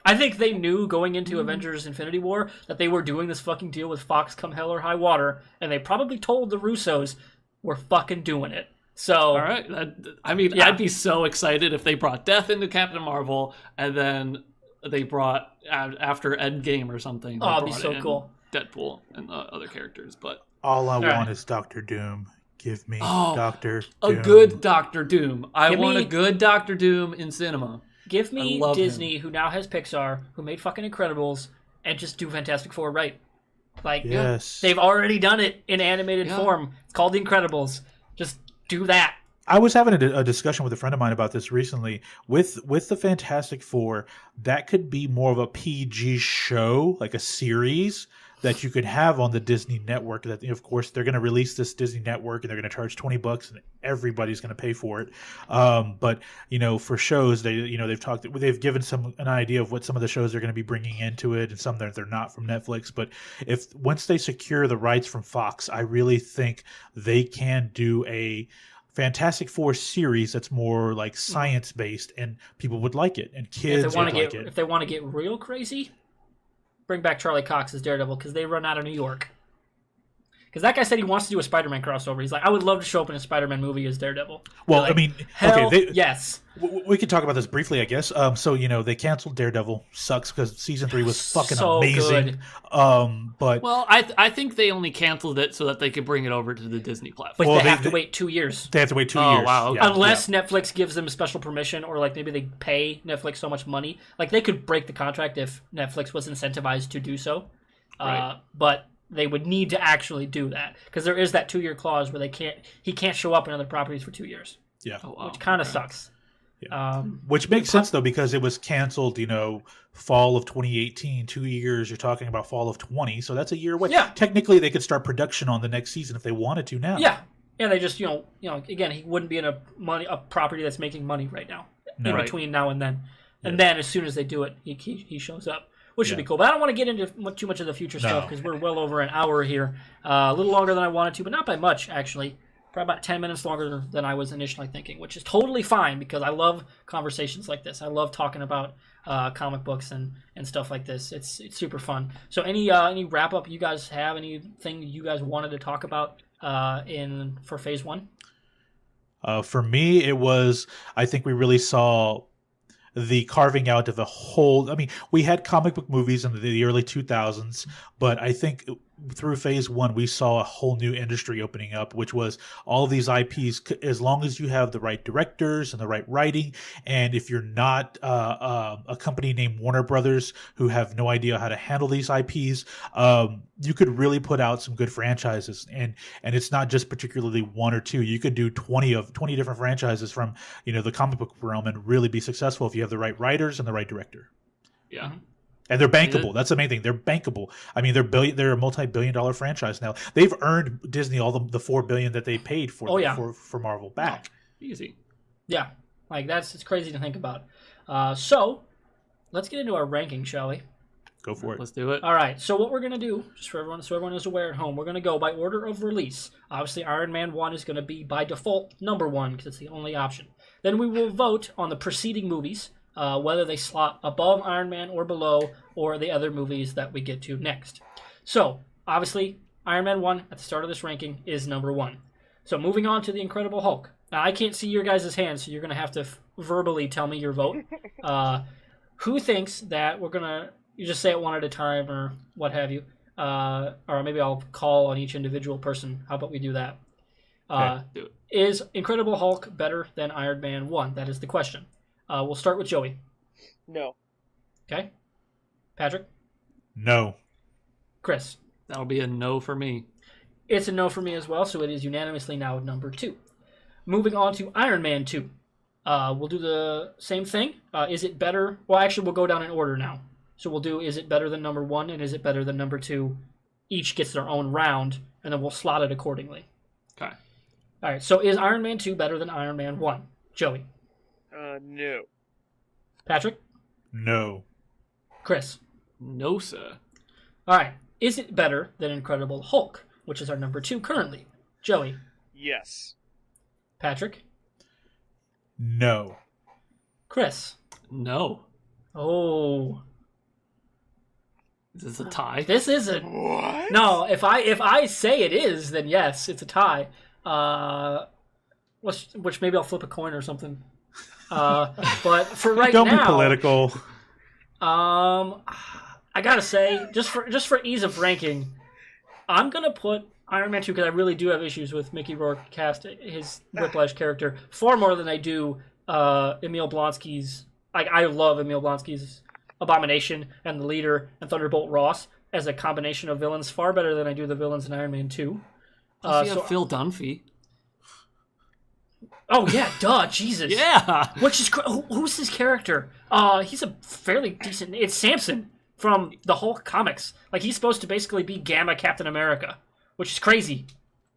I think they knew going into Avengers Infinity War that they were doing this fucking deal with Fox come hell or high water, and they probably told the Russos, we're fucking doing it. So, all right. I'd be so excited if they brought Death into Captain Marvel, and then they brought, after Endgame or something, it'd be so cool. Deadpool and other characters. But all I want is Doctor Doom. Give me Doctor Doom. A good Doctor Doom. I want a good Doctor Doom in cinema. Give me Disney, who now has Pixar, who made fucking Incredibles, and just do Fantastic Four right. Like, yes, they've already done it in animated form. It's called The Incredibles. Just do that. I was having a discussion with a friend of mine about this recently. With the Fantastic Four, that could be more of a PG show, like a series that you could have on the Disney Network. That, of course, they're going to release this Disney Network and they're going to charge $20 and everybody's going to pay for it. But for shows, they've given an idea of what some of the shows they're going to be bringing into it, and some that they're not from Netflix. But once they secure the rights from Fox, I really think they can do a Fantastic Four series that's more like science based, and people would like it, and kids would like it. If they want to get real crazy, bring back Charlie Cox as Daredevil, because they run out of New York. Because that guy said he wants to do a Spider-Man crossover. He's like, I would love to show up in a Spider-Man movie as Daredevil. Well, like, I mean, yes. We could talk about this briefly, I guess. So they canceled Daredevil. Sucks because season 3 was fucking amazing. Good. But I think they only canceled it so that they could bring it over to the Disney platform. But they have to wait 2 years. They have to wait 2 years. Oh wow! Okay. Unless Netflix gives them special permission, or like maybe they pay Netflix so much money. Like they could break the contract if Netflix was incentivized to do so. Right. But they would need to actually do that, because there is that 2-year clause where he can't show up in other properties for 2 years. Yeah. Oh, wow. Which kind of sucks. Yeah. Which makes sense though, because it was canceled, fall of 2018, 2 years. You're talking about fall of 20, so that's a year away. Yeah. Technically, they could start production on the next season if they wanted to now. Yeah. Yeah, they just again, he wouldn't be in a property that's making money right now. No. In between now and then, and then as soon as they do it, he shows up. Which should be cool. But I don't want to get into too much of the future stuff, because we're well over an hour here. A little longer than I wanted to, but not by much, actually. Probably about 10 minutes longer than I was initially thinking, which is totally fine, because I love conversations like this. I love talking about comic books and stuff like this. It's super fun. So any wrap-up you guys have? Anything you guys wanted to talk about for Phase 1? For me, it was, I think we really saw the carving out of a whole. I mean, we had comic book movies in the early 2000s, but I think through Phase 1 we saw a whole new industry opening up, which was all of these IPs. As long as you have the right directors and the right writing, and if you're not a company named Warner Brothers who have no idea how to handle these IPs, you could really put out some good franchises. And it's not just particularly one or two. You could do 20 different franchises from the comic book realm and really be successful if you have the right writers and the right director. Yeah. And they're bankable. That's the main thing. They're bankable. I mean, they're a multi-billion-dollar franchise now. They've earned Disney all the $4 billion that they paid for Marvel back. Easy. Yeah, like it's crazy to think about. So let's get into our ranking, shall we? Go for it. Let's do it. All right. So what we're gonna do, just for everyone, so everyone is aware at home, we're gonna go by order of release. Obviously, Iron Man 1 is gonna be by default number 1, because it's the only option. Then we will vote on the preceding movies, whether they slot above Iron Man or below, or the other movies that we get to next. So, obviously, Iron Man 1 at the start of this ranking is number 1. So, moving on to the Incredible Hulk. Now, I can't see your guys' hands, so you're going to have to verbally tell me your vote. Who thinks that you just say it one at a time, or what have you, or maybe I'll call on each individual person. How about we do that? Okay, do it. Is Incredible Hulk better than Iron Man 1? That is the question. We'll start with Joey. No. Okay. Patrick? No. Chris? That'll be a no for me. It's a no for me as well, so it is unanimously now number 2. Moving on to Iron Man 2. We'll do the same thing. Is it better? Well, actually, we'll go down in order now. So we'll do, is it better than number 1, and is it better than number 2? Each gets their own round, and then we'll slot it accordingly. Okay. All right, so is Iron Man 2 better than Iron Man 1? Joey? No. Patrick? No. Chris? No, sir. All right. Is it better than Incredible Hulk, which is our number 2 currently? Joey? Yes. Patrick? No. Chris? No. Oh. Is this a tie? This isn't. What? No, if I say it is, then yes, it's a tie. Which maybe I'll flip a coin or something. But for right Don't now, be political. I gotta say, just for ease of ranking, I'm gonna put Iron Man 2, because I really do have issues with Mickey Rourke cast his Whiplash character far more than I do Emil Blonsky's. I love Emil Blonsky's Abomination and the Leader and Thunderbolt Ross. as a combination of villains far better than I do the villains in Iron Man 2. Plus you have Phil Dunphy. Oh yeah, duh, Jesus. Yeah. Which is who's his character? He's a fairly decent. It's Samson from the Hulk comics. Like he's supposed to basically be Gamma Captain America, which is crazy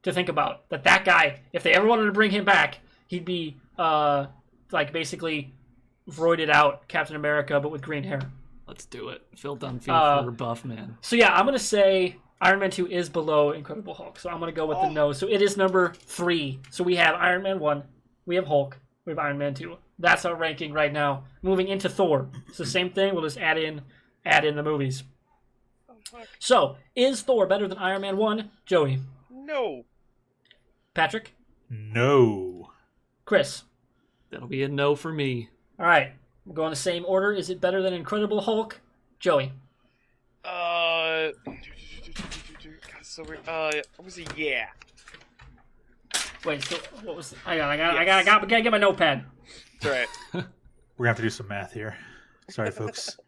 to think about. That guy, if they ever wanted to bring him back, he'd be like basically roided out Captain America, but with green hair. Let's do it. Phil Dunphy for buff man. So yeah, I'm gonna say Iron Man 2 is below Incredible Hulk. So I'm gonna go with the no. So it is number 3. So we have Iron Man 1. We have Hulk. We have Iron Man 2. That's our ranking right now. Moving into Thor. It's the same thing. We'll just add in the movies. So, is Thor better than Iron Man 1? Joey? No. Patrick? No. Chris? That'll be a no for me. All right. We'll go in the same order. Is it better than Incredible Hulk? Joey? What was it? Yeah. Wait, so what was... I gotta get my notepad. That's right. We're gonna have to do some math here. Sorry, folks.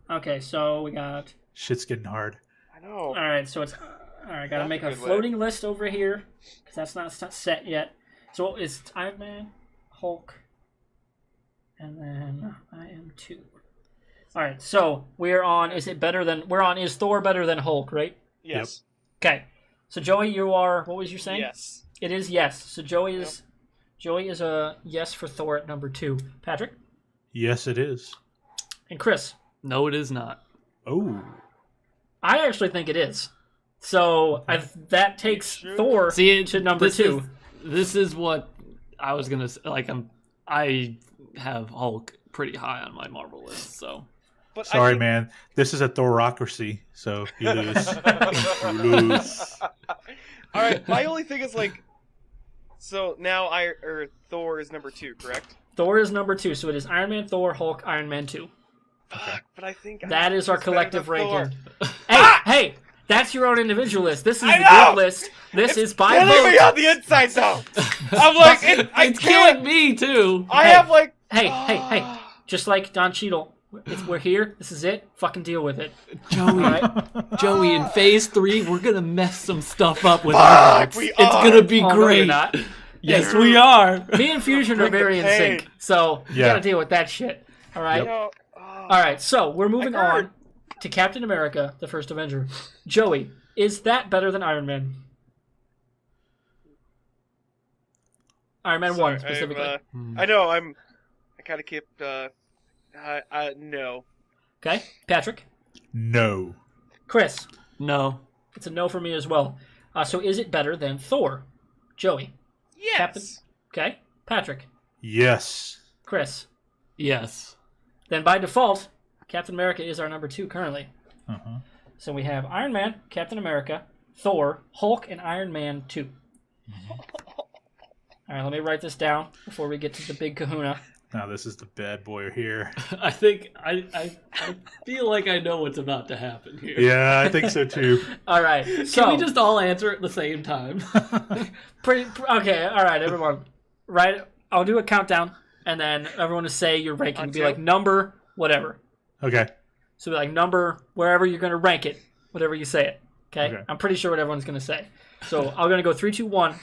Okay, so we got... Shit's getting hard. I know. All right, so it's... All right, gotta make a floating list over here, because that's not set yet. So it's Iron Man, Hulk, and then I am 2. All right, so we're on... Is Thor better than Hulk, right? Yes. Yep. Okay, so Joey, you are... What was you saying? Yes. It is yes. So Joey is a yes for Thor at number 2. Patrick? Yes, it is. And Chris? No, it is not. Oh. I actually think it is. So that takes Thor to number 2. This is what I was gonna say. Like I have Hulk pretty high on my Marvel list. So but sorry, man. This is a Thorocracy, so you lose. You lose. All right. My only thing is like, so now Thor is number 2, correct? Thor is number 2, so it is Iron Man, Thor, Hulk, Iron Man 2. Okay. But I think that is our collective ranking. Hey, hey, that's your own individual list. This is the group list. This is by vote. Killing me on the inside though. I'm like, it's killing me too. I have like, hey, just like Don Cheadle. We're here. This is it. Fucking deal with it. Joey, in phase 3, we're gonna mess some stuff up with our votes. It's gonna be great. No, not. Yes, we are. Me and Fusion are very in sync, so you gotta deal with that shit. All right. Yep. All right. So we're moving on to Captain America: The First Avenger. Joey, is that better than Iron Man? Iron Man 1 specifically. I know. I kind of kept. No. Okay, Patrick. No. Chris. No. It's a no for me as well. So is it better than Thor? Joey. Yes. Okay, Patrick. Yes. Chris. Yes. Then by default, Captain America is our number 2 currently. Uh-huh. So we have Iron Man, Captain America, Thor, Hulk, and Iron Man 2. Mm-hmm. All right, let me write this down before we get to the big kahuna. Now this is the bad boy here. I think I feel like I know what's about to happen here. Yeah, I think so too. All right, so can we just all answer at the same time? Okay, all right, everyone. Right, I'll do a countdown, and then everyone will say your ranking. Be like number whatever. Okay. So be like number wherever you're gonna rank it, whatever you say it. Okay. I'm pretty sure what everyone's gonna say. So I'm gonna go 3, 2, 1.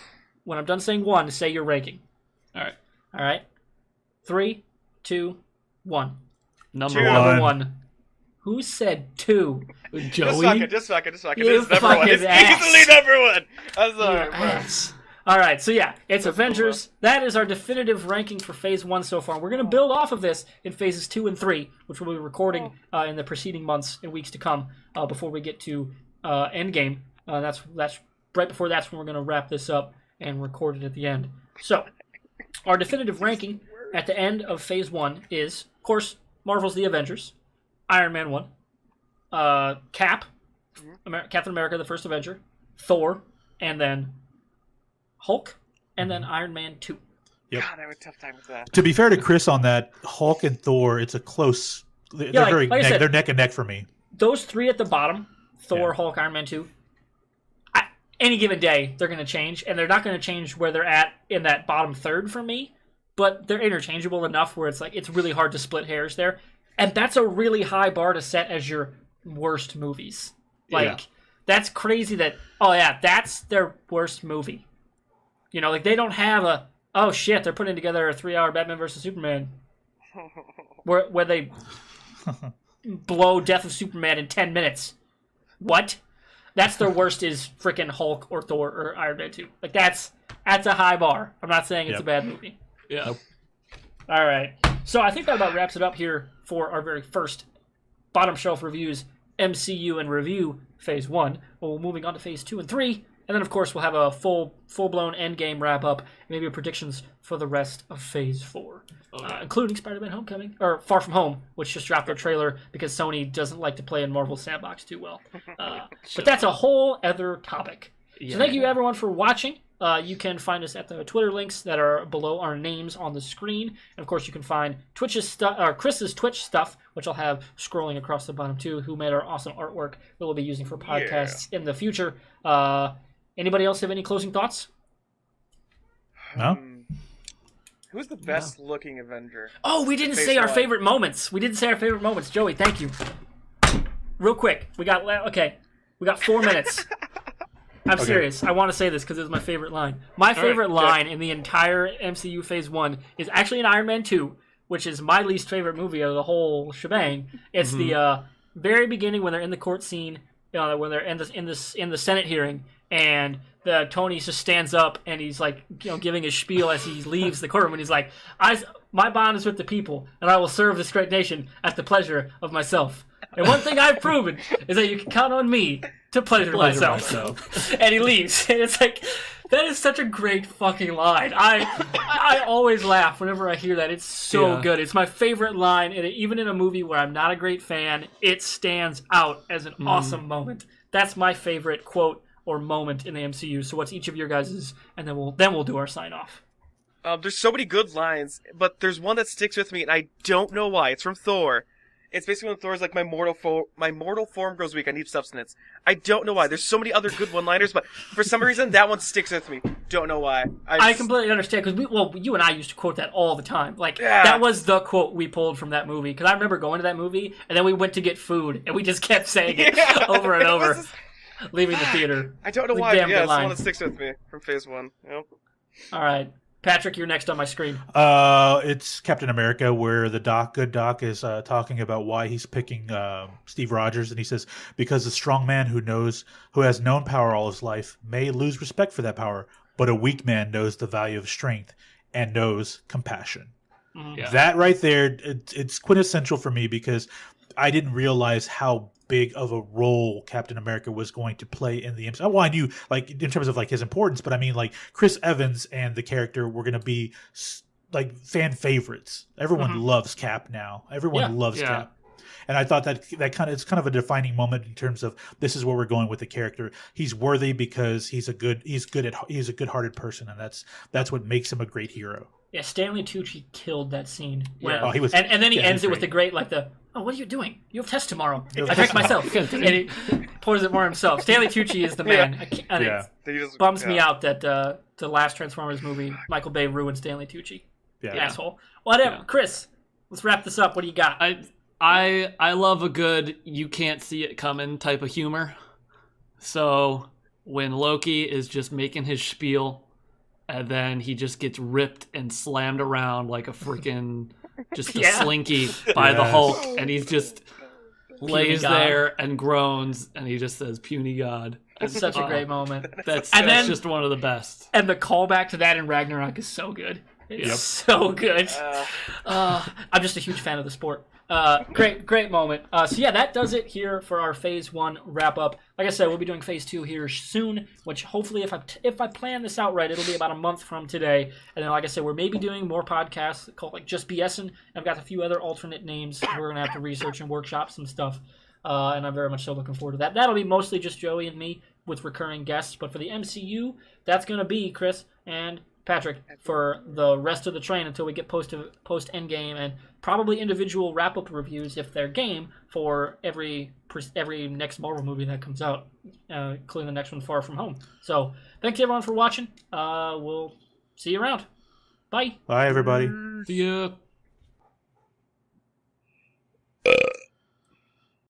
When I'm done saying 1, say your ranking. All right. 3, 2, 1. Number 1. Who said 2? Joey? Just fuck it. You It's number 1. It's easily number 1. Ass. All right, so yeah, it's Avengers. That is our definitive ranking for Phase 1 so far. We're going to build off of this in Phases 2 and 3, which we'll be recording in the preceding months and weeks to come before we get to Endgame. That's right before that's when we're going to wrap this up and record it at the end. So, our definitive ranking at the end of Phase 1 is, of course, Marvel's The Avengers, Iron Man 1, Captain America, the First Avenger, Thor, and then Hulk, and then Iron Man 2. Yep. God, I have a tough time with that. To be fair to Chris on that, Hulk and Thor, it's a close... They're they're neck and neck for me. Those 3 at the bottom, Thor, Hulk, Iron Man 2, any given day, they're going to change, and they're not going to change where they're at in that bottom third for me, but they're interchangeable enough where it's like it's really hard to split hairs there. And that's a really high bar to set as your worst movies. Like, that's crazy that, that's their worst movie. You know, like, they don't have a, oh shit, they're putting together a 3-hour Batman vs. Superman where they blow Death of Superman in 10 minutes. What? That's their worst is freaking Hulk or Thor or Iron Man 2. Like, that's a high bar. I'm not saying it's a bad movie. Yeah. All right. So I think that about wraps it up here for our very first Bottom Shelf Reviews MCU and Review Phase 1. Well, moving on to Phase 2 and 3. And then, of course, we'll have a full-blown Endgame wrap-up and maybe predictions for the rest of Phase 4. Including Spider-Man Homecoming, or Far From Home, which just dropped their trailer because Sony doesn't like to play in Marvel's sandbox too well. But that's a whole other topic. So thank you, everyone, for watching. You can find us at the Twitter links that are below our names on the screen. And, of course, you can find Chris's Twitch stuff, which I'll have scrolling across the bottom, too, who made our awesome artwork that we'll be using for podcasts in the future. Anybody else have any closing thoughts? No? Who's the best looking Avenger? Oh, we didn't say our favorite moments. Joey, thank you. Real quick. We got 4 minutes. I'm serious. I want to say this because it was my favorite line. My favorite line in the entire MCU Phase 1 is actually in Iron Man 2, which is my least favorite movie of the whole shebang. It's the very beginning when they're in the court scene, when they're in the Senate hearing, and Tony just stands up and he's like, giving his spiel as he leaves the courtroom, and he's like, "My bond is with the people, and I will serve this great nation at the pleasure of myself. And one thing I've proven is that you can count on me to pleasure myself." And he leaves. And it's like, that is such a great fucking line. I always laugh whenever I hear that. It's so good. It's my favorite line. And even in a movie where I'm not a great fan, it stands out as an awesome moment. That's my favorite quote or moment in the MCU. So what's each of your guys's? And then we'll do our sign off. There's so many good lines, but there's one that sticks with me, and I don't know why. It's from Thor. It's basically when Thor's like, my mortal form grows weak, I need substance. I don't know why. There's so many other good one-liners, but for some reason, that one sticks with me. Don't know why. I completely understand, because you and I used to quote that all the time. Like, that was the quote we pulled from that movie, because I remember going to that movie, and then we went to get food, and we just kept saying it over and over, leaving the theater. I don't know why, it's the one that sticks with me from Phase 1. Yep. All right. Patrick, you're next on my screen. It's Captain America, where the good doc is talking about why he's picking Steve Rogers, and he says, because a strong man who has known power all his life may lose respect for that power, but a weak man knows the value of strength and knows compassion. Yeah. That right there, it's quintessential for me, because I didn't realize how big of a role Captain America was going to play in the MCU. Well, I knew, like, in terms of like his importance, but I mean, like, Chris Evans and the character were going to be like fan favorites. Everyone loves Cap now. Everyone loves Cap. And I thought that it's kind of a defining moment in terms of, this is where we're going with the character. He's worthy because he's a good-hearted person, and that's what makes him a great hero. Yeah, Stanley Tucci killed that scene. He was, and then he ends it with the great, like, what are you doing? You have tests tomorrow. I drank myself. And he pours it more himself. Stanley Tucci is the man. And it bums me out that the last Transformers movie, Michael Bay ruined Stanley Tucci. Yeah. Asshole. Whatever. Yeah. Chris, let's wrap this up. What do you got? I love a good you can't see it coming type of humor. So when Loki is just making his spiel, and then he just gets ripped and slammed around like a freaking just a slinky by the Hulk, and he's just lays there and groans, and he just says, "Puny God." It's such a great moment. That's just one of the best. And the callback to that in Ragnarok is so good. It's so good. I'm just a huge fan of the sport. Great moment. So yeah, that does it here for our Phase 1 wrap up. Like I said, we'll be doing Phase 2 here soon, which hopefully, if I plan this out right, it'll be about a month from today. And then, like I said, we're maybe doing more podcasts called like Just BSing. I've got a few other alternate names we're gonna have to research and workshop some stuff. And I'm very much so looking forward to that. That'll be mostly just Joey and me with recurring guests. But for the MCU, that's gonna be Chris and Patrick for the rest of the train until we get post Endgame, and probably individual wrap-up reviews if they're game for every next Marvel movie that comes out, including the next one, Far From Home. So thanks everyone for watching. We'll see you around. Bye. Bye everybody. See ya.